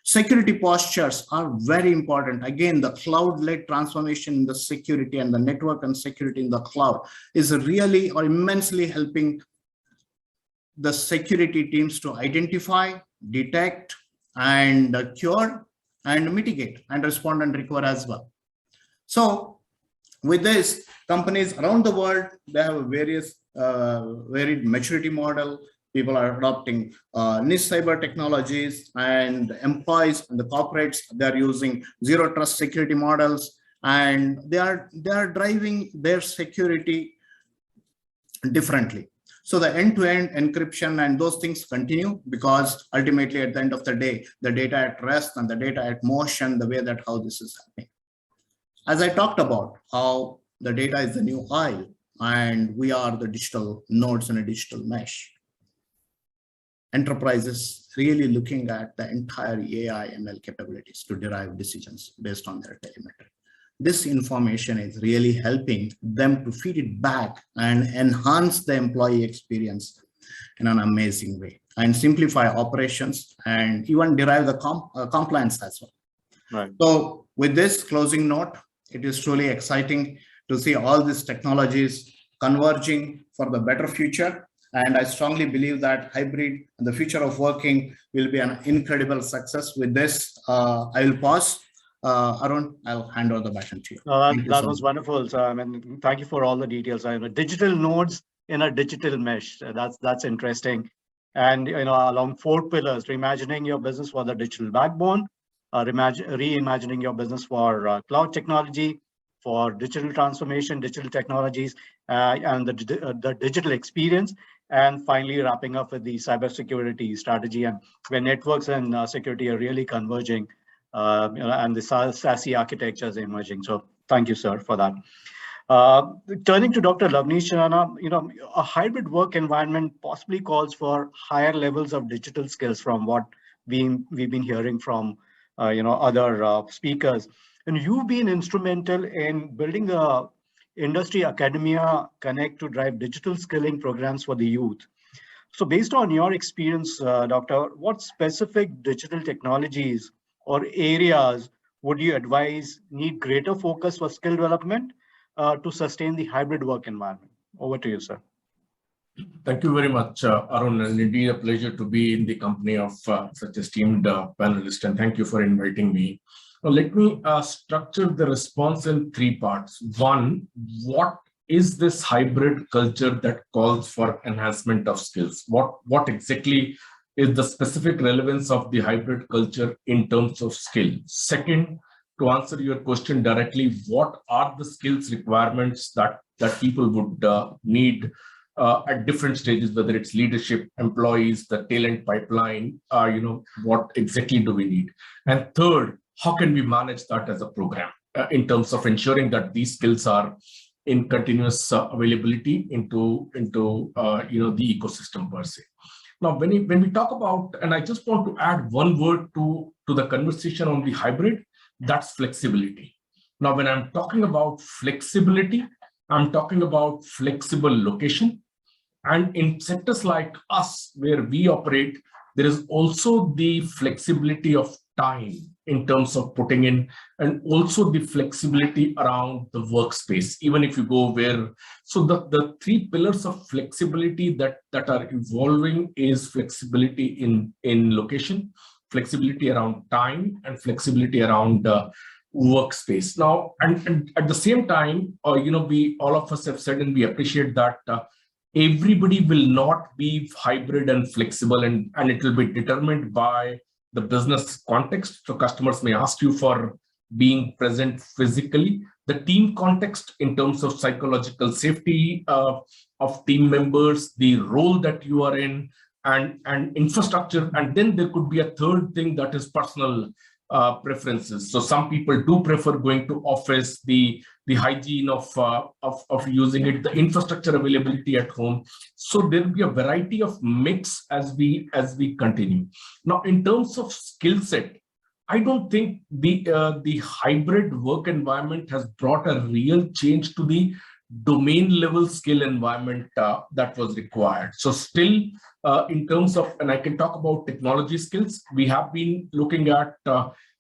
Security postures are very important. Again, the cloud-led transformation in the security and the network and security in the cloud is really or immensely helping the security teams to identify, detect, and cure, and mitigate, and respond and recover as well. So with this, companies around the world, they have a various varied maturity model. People are adopting niche cyber technologies, and employees and the corporates, they're using zero trust security models, and they are driving their security differently. So the end-to-end encryption and those things continue, because ultimately at the end of the day, the data at rest and the data at motion, the way that how this is happening. As I talked about how the data is the new oil, and we are the digital nodes in a digital mesh. Enterprises really looking at the entire AI ML capabilities to derive decisions based on their telemetry. This information is really helping them to feed it back and enhance the employee experience in an amazing way, and simplify operations and even derive the compliance as well. Right. So with this closing note, it is truly exciting to see all these technologies converging for the better future. And I strongly believe that hybrid and the future of working will be an incredible success. With this, I will pause Arun, I'll hand over the baton to you. That, Thank you that so was much. wonderful. So, I mean, thank you for all the details. Digital nodes in a digital mesh. That's interesting. And along 4 pillars: reimagining your business for the digital backbone, reimagining your business for cloud technology, for digital transformation, digital technologies, and the digital experience, and finally wrapping up with the cybersecurity strategy, and where networks and security are really converging, and the SASE architecture is emerging. So thank you, sir, for that. Uh, Turning to Dr. Lavnish Rana, a hybrid work environment possibly calls for higher levels of digital skills from what we've been hearing from other speakers. And you've been instrumental in building the industry academia connect to drive digital skilling programs for the youth. So based on your experience, Doctor, what specific digital technologies or areas would you advise need greater focus for skill development to sustain the hybrid work environment? Over to you, sir. Thank you very much, Arun, and indeed a pleasure to be in the company of such esteemed panelists, and thank you for inviting me. Now, let me structure the response in 3 parts. One, what is this hybrid culture that calls for enhancement of skills? What exactly is the specific relevance of the hybrid culture in terms of skill? Second, to answer your question directly, what are the skills requirements that people would need at different stages, whether it's leadership, employees, the talent pipeline, what exactly do we need? And third, how can we manage that as a program in terms of ensuring that these skills are in continuous availability into the ecosystem per se. Now, when we talk about, and I just want to add one word to the conversation on the hybrid, that's flexibility. Now, when I'm talking about flexibility, I'm talking about flexible location. And in sectors like us, where we operate, there is also the flexibility of time in terms of putting in, and also the flexibility around the workspace, even if you go where. So the 3 pillars of flexibility that are evolving is flexibility in location, flexibility around time, and flexibility around workspace. Now, and at the same time, we all of us have said, and we appreciate that everybody will not be hybrid and flexible, and it will be determined by the business context. So customers may ask you for being present physically, the team context in terms of psychological safety of team members, the role that you are in, and infrastructure. And then there could be a third thing, that is personal preferences. So some people do prefer going to office, the hygiene of using it, the infrastructure availability at home. So there will be a variety of mix as we continue. Now, in terms of skill set, I don't think the hybrid work environment has brought a real change to the domain level skill environment that was required. So still, in terms of, and I can talk about technology skills, we have been looking at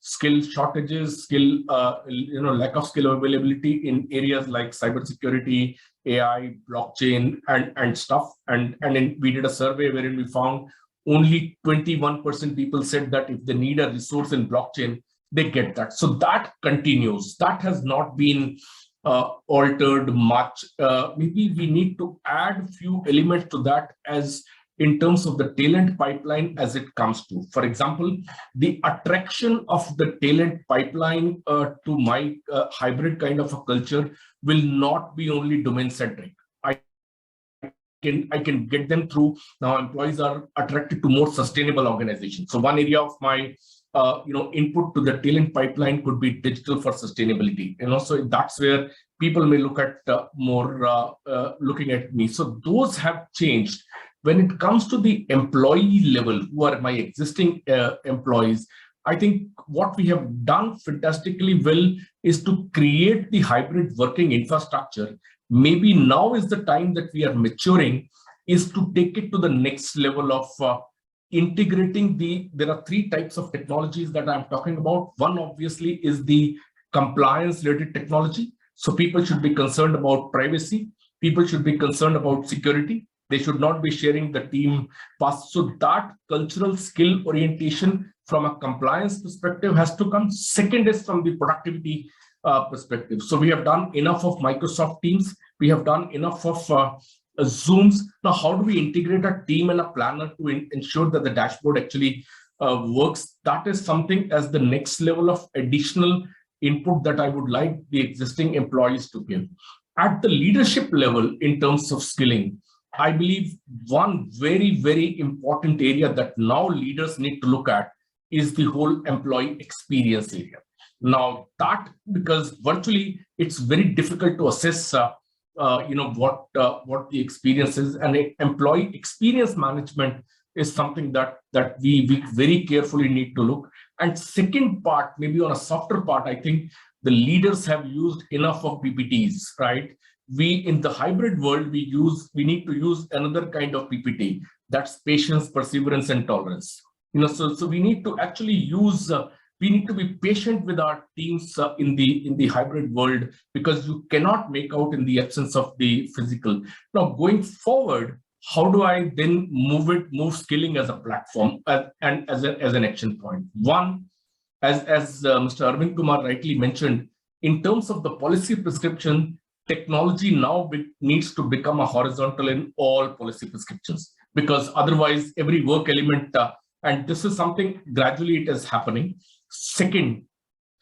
skill shortages, lack of skill availability in areas like cybersecurity, AI, blockchain, and stuff. And we did a survey wherein we found only 21% people said that if they need a resource in blockchain, they get that. So that continues. That has not been altered much. Maybe we need to add a few elements to that as in terms of the talent pipeline as it comes to. For example, the attraction of the talent pipeline to my hybrid kind of a culture will not be only domain centric. I can get them through. Now employees are attracted to more sustainable organizations. So one area of my input to the talent pipeline could be digital for sustainability. So that's where people may look at more looking at me. So those have changed. When it comes to the employee level, who are my existing employees, I think what we have done fantastically well is to create the hybrid working infrastructure. Maybe now is the time that we are maturing, is to take it to the next level of integrating there are 3 types of technologies that I'm talking about. One obviously is the compliance related technology. So people should be concerned about privacy. People should be concerned about security. They should not be sharing the team pass. So that cultural skill orientation from a compliance perspective has to come. Second is from the productivity perspective. So we have done enough of Microsoft Teams. We have done enough of Zooms. Now, how do we integrate a team and a planner to ensure that the dashboard actually works? That is something as the next level of additional input that I would like the existing employees to give. At the leadership level, in terms of skilling, I believe one very, very important area that now leaders need to look at is the whole employee experience area. Now that, because virtually it's very difficult to assess what the experience is, and employee experience management is something that we very carefully need to look. And second part, maybe on a softer part, I think the leaders have used enough of PPTs, right? We, in the hybrid world, we need to use another kind of PPT. That's patience, perseverance, and tolerance. So we need to actually use. We need to be patient with our teams in the hybrid world, because you cannot make out in the absence of the physical. Now, going forward, how do I then move skilling as a platform and as an action point? One, as Mr. Arvind Kumar rightly mentioned, in terms of the policy prescription, technology now needs to become a horizontal in all policy prescriptions, because otherwise every work element, and this is something gradually it is happening. Second,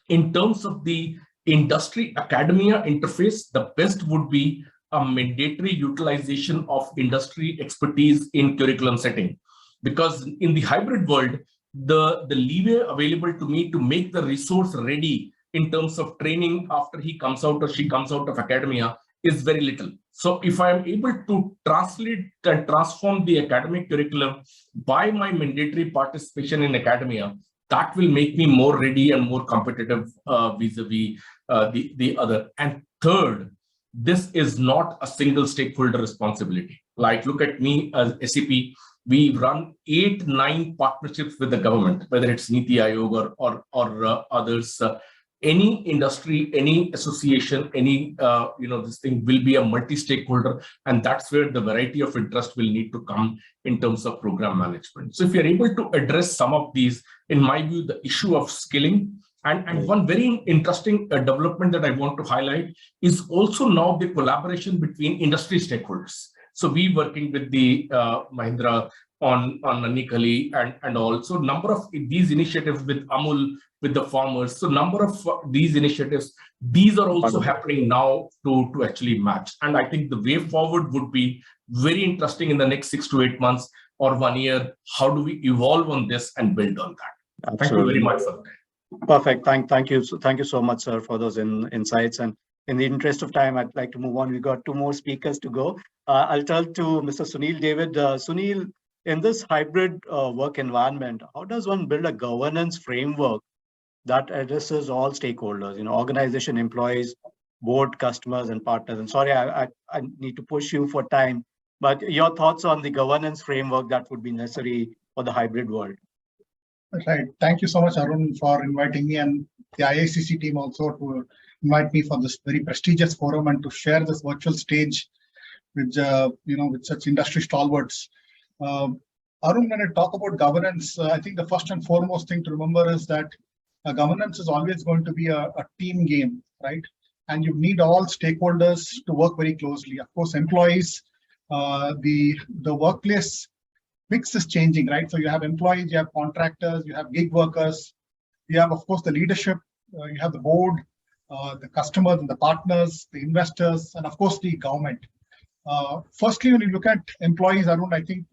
in terms of the industry academia interface, the best would be a mandatory utilization of industry expertise in curriculum setting, because in the hybrid world, the leeway available to me to make the resource ready in terms of training after he comes out or she comes out of academia is very little. So if I am able to translate and transform the academic curriculum by my mandatory participation in academia, that will make me more ready and more competitive vis-a-vis the other. And third, this is not a single stakeholder responsibility. Like, look at me as SAP, we run 8-9 partnerships with the government, whether it's Niti Aayog or others. Any industry, any association, any this thing will be a multi-stakeholder, and that's where the variety of interest will need to come in terms of program management. So if you're able to address some of these, in my view, the issue of skilling, and one very interesting development that I want to highlight is also now the collaboration between industry stakeholders. So we working with the Mahindra on Nanikali and also number of these initiatives with Amul, with the farmers. So number of these initiatives, these are also happening now to actually match. And I think the way forward would be very interesting in the next 6 to 8 months or 1 year. How do we evolve on this and build on that? Absolutely. Thank you very much for that. Perfect. Thank you so much, sir, for those insights. And in the interest of time, I'd like to move on. We've got 2 more speakers to go. I'll turn to Mr. Sunil David. Sunil, in this hybrid work environment, how does one build a governance framework that addresses all stakeholders, organization, employees, board, customers, and partners? And sorry, I need to push you for time, but your thoughts on the governance framework that would be necessary for the hybrid world. Right. Thank you so much, Arun, for inviting me, and the IACC team also to invite me for this very prestigious forum and to share this virtual stage with with such industry stalwarts. Arun, when I talk about governance, I think the first and foremost thing to remember is that governance is always going to be a team game, right? And you need all stakeholders to work very closely. Of course, employees, the workplace mix is changing, right? So you have employees, you have contractors, you have gig workers, you have, of course, the leadership, you have the board, the customers and the partners, the investors, and of course, the government. Firstly, when you look at employees, Arun, I think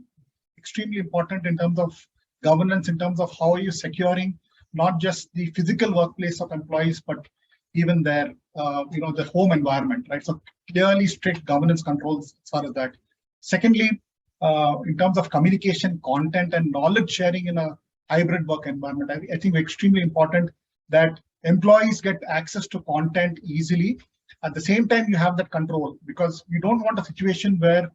extremely important in terms of governance, in terms of how are you securing not just the physical workplace of employees, but even their, the home environment, right? So clearly strict governance controls as far as that. Secondly, in terms of communication, content, and knowledge sharing in a hybrid work environment, I think extremely important that employees get access to content easily. At the same time, you have that control, because you don't want a situation where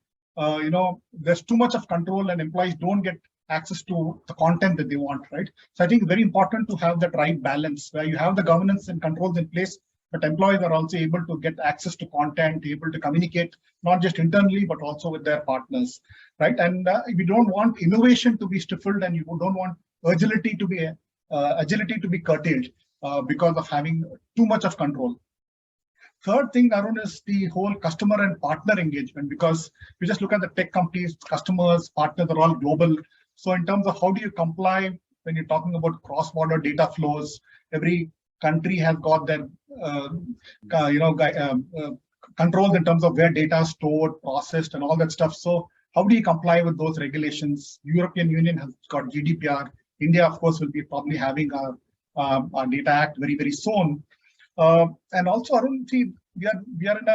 there's too much of control and employees don't get access to the content that they want, right? So I think it's very important to have that right balance where you have the governance and controls in place, but employees are also able to get access to content, able to communicate not just internally but also with their partners, right? And we don't want innovation to be stifled, and you don't want agility to be curtailed because of having too much of control. Third thing, Arun, is the whole customer and partner engagement, because we just look at the tech companies, customers, partners are all global. So in terms of how do you comply when you're talking about cross-border data flows, every country has got their controls in terms of where data is stored, processed, and all that stuff. So how do you comply with those regulations? European Union has got GDPR. India, of course, will be probably having our Data Act very, very soon. And also, Arun, see, we are in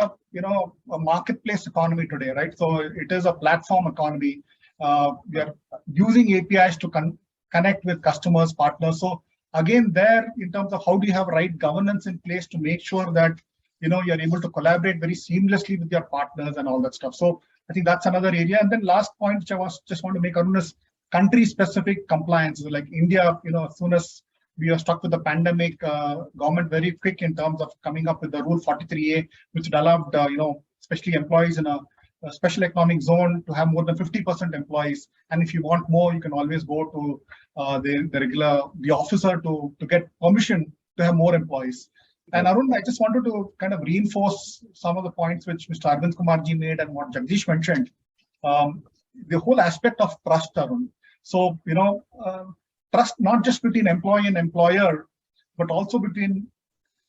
a marketplace economy today, right? So it is a platform economy. We are using APIs to connect with customers, partners. So again, there, in terms of how do you have right governance in place to make sure that you're able to collaborate very seamlessly with your partners and all that stuff. So I think that's another area. And then last point, which I just want to make, Arun, is country-specific compliance. Like India, as soon as we are stuck with the pandemic, government very quick in terms of coming up with the Rule 43A, which allowed, especially employees in a special economic zone to have more than 50% employees. And if you want more, you can always go to the officer to get permission to have more employees. And Arun, I just wanted to kind of reinforce some of the points which Mr. Arvind Kumar ji made and what Jagdish mentioned. The whole aspect of trust, Arun. So, trust not just between employee and employer, but also between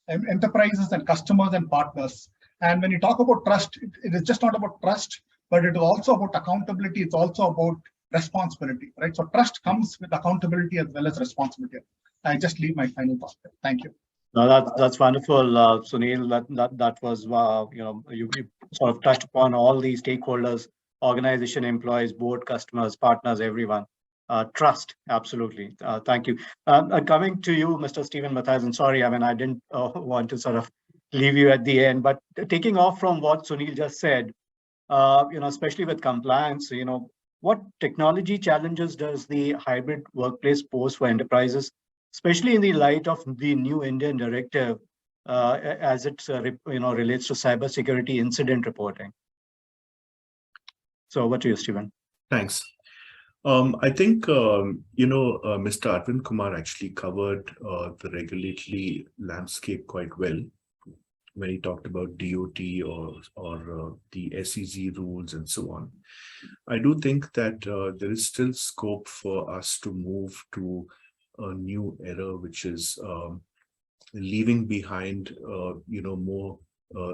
enterprises and customers and partners. And when you talk about trust, it is just not about trust, but it is also about accountability. It's also about responsibility, right? So trust comes with accountability as well as responsibility. I just leave my final thought there. Thank you. No, that's wonderful, Sunil. That was you sort of touched upon all these stakeholders, organization, employees, board, customers, partners, everyone. Trust, absolutely. Thank you. Coming to you, Mr. Stephen Mathiasen. Sorry, I didn't want to sort of leave you at the end, but taking off from what Sunil just said, especially with compliance, what technology challenges does the hybrid workplace pose for enterprises, especially in the light of the new Indian directive as it relates to cybersecurity incident reporting? So over to you, Stephen. Thanks. I think, Mr. Arvind Kumar actually covered the regulatory landscape quite well when he talked about DOT or the SEZ rules and so on. I do think that there is still scope for us to move to a new era, which is leaving behind, more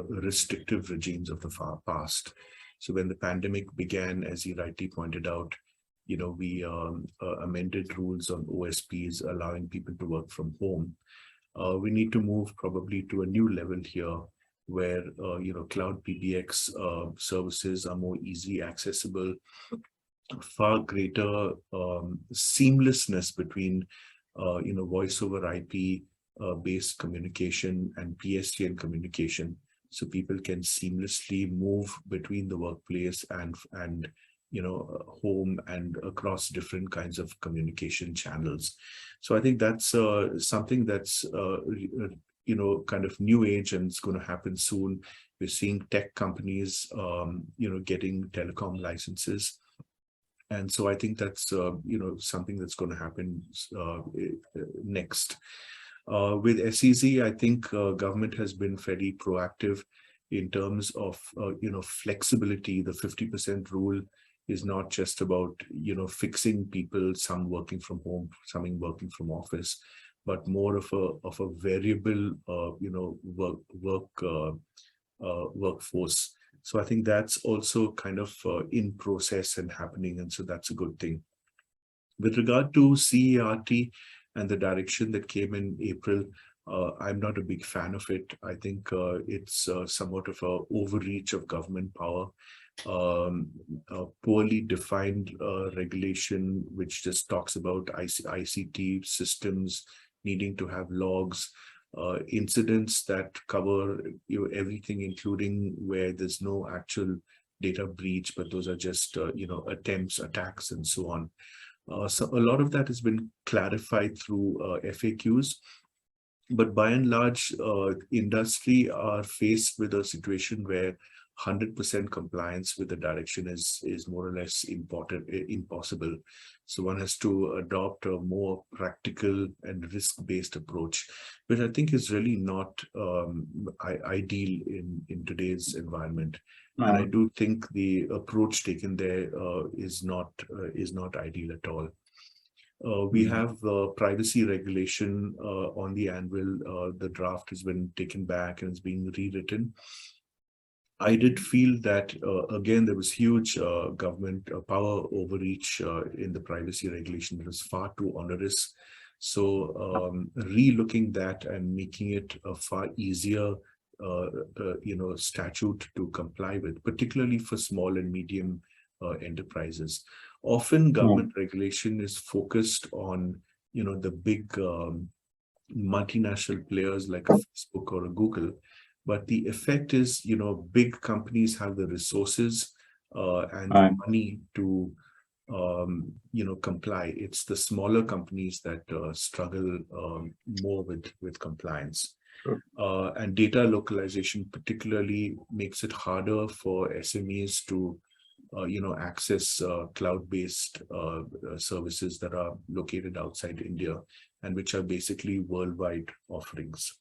restrictive regimes of the far past. So when the pandemic began, as he rightly pointed out, we amended rules on OSPs, allowing people to work from home. We need to move probably to a new level here where, cloud PBX services are more easily accessible, far greater seamlessness between, voice over IP based communication and PSTN communication. So people can seamlessly move between the workplace and home and across different kinds of communication channels. So I think that's something that's, kind of new age, and it's going to happen soon. We're seeing tech companies, getting telecom licenses. And so I think that's, something that's going to happen next. With SEZ, I think government has been fairly proactive in terms of, flexibility. The 50% rule is not just about, fixing people, some working from home, some working from office, but more of a variable, workforce. So I think that's also kind of in process and happening. And so that's a good thing. With regard to CERT and the direction that came in April, I'm not a big fan of it. I think it's somewhat of an overreach of government power. A poorly defined regulation, which just talks about ICT systems needing to have logs, incidents that cover everything, including where there's no actual data breach, but those are just attempts, attacks, and so on. So a lot of that has been clarified through FAQs. But by and large, industry are faced with a situation where 100% compliance with the direction is more or less impossible. So one has to adopt a more practical and risk-based approach, which I think is really not ideal in today's environment. And I do think the approach taken there is not ideal at all. We have privacy regulation on the anvil. The draft has been taken back and is being rewritten. I did feel that, again, there was huge government power overreach in the privacy regulation. It was far too onerous. So re-looking that and making it a far easier statute to comply with, particularly for small and medium enterprises. Often government regulation is focused on, the big multinational players like a Facebook or a Google. But the effect is, big companies have the resources and the money to, comply. It's the smaller companies that struggle more with compliance. Sure. And data localization particularly makes it harder for SMEs to, access cloud-based services that are located outside India and which are basically worldwide offerings.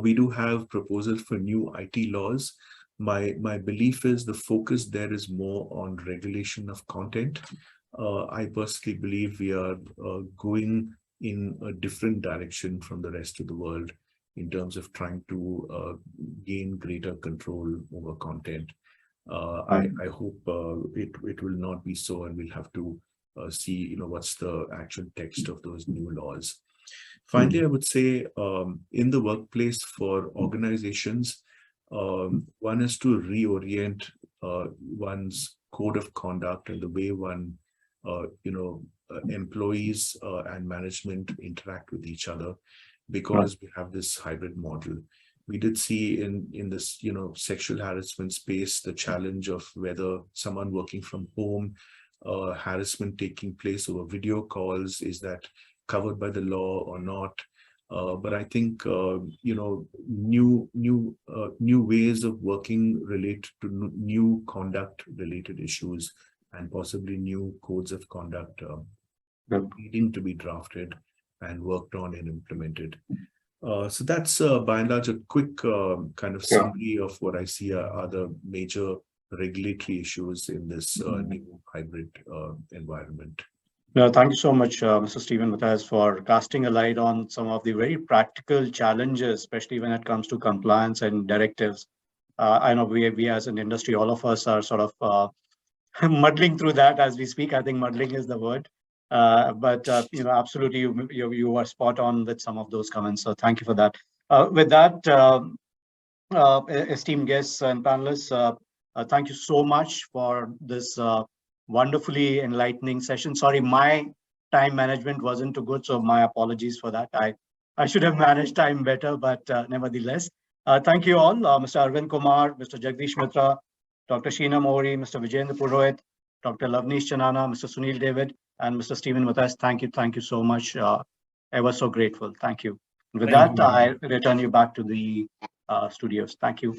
We do have proposals for new IT laws. My belief is the focus there is more on regulation of content. I personally believe we are going in a different direction from the rest of the world in terms of trying to gain greater control over content. I hope it will not be so, and we'll have to see what's the actual text of those new laws. Finally, I would say in the workplace for organizations, one is to reorient one's code of conduct and the way one, employees and management interact with each other, because we have this hybrid model. We did see in this, sexual harassment space, the challenge of whether someone working from home, harassment taking place over video calls, is that covered by the law or not? But I think new ways of working relate to new conduct related issues, and possibly new codes of conduct needing to be drafted and worked on and implemented. So that's by and large a quick kind of summary of what I see are the major regulatory issues in this new hybrid environment. No, thank you so much, Mr. Stephen Matthias, for casting a light on some of the very practical challenges, especially when it comes to compliance and directives. I know we as an industry, all of us are sort of muddling through that as we speak. I think muddling is the word. But absolutely, you are spot on with some of those comments. So thank you for that. With that, esteemed guests and panelists, thank you so much for this wonderfully enlightening session. Sorry, my time management wasn't too good, so my apologies for that. I should have managed time better, but nevertheless, thank you all, Mr. Arvind Kumar, Mr. Jagdish Mitra, Dr. Sheena Mori, Mr. Vijayendra Purohit, Dr. Lavnish Chanana, Mr. Sunil David, and Mr. Stephen Matthias. Thank you so much. I was so grateful. Thank you. With that, I return you back to the studios. Thank you.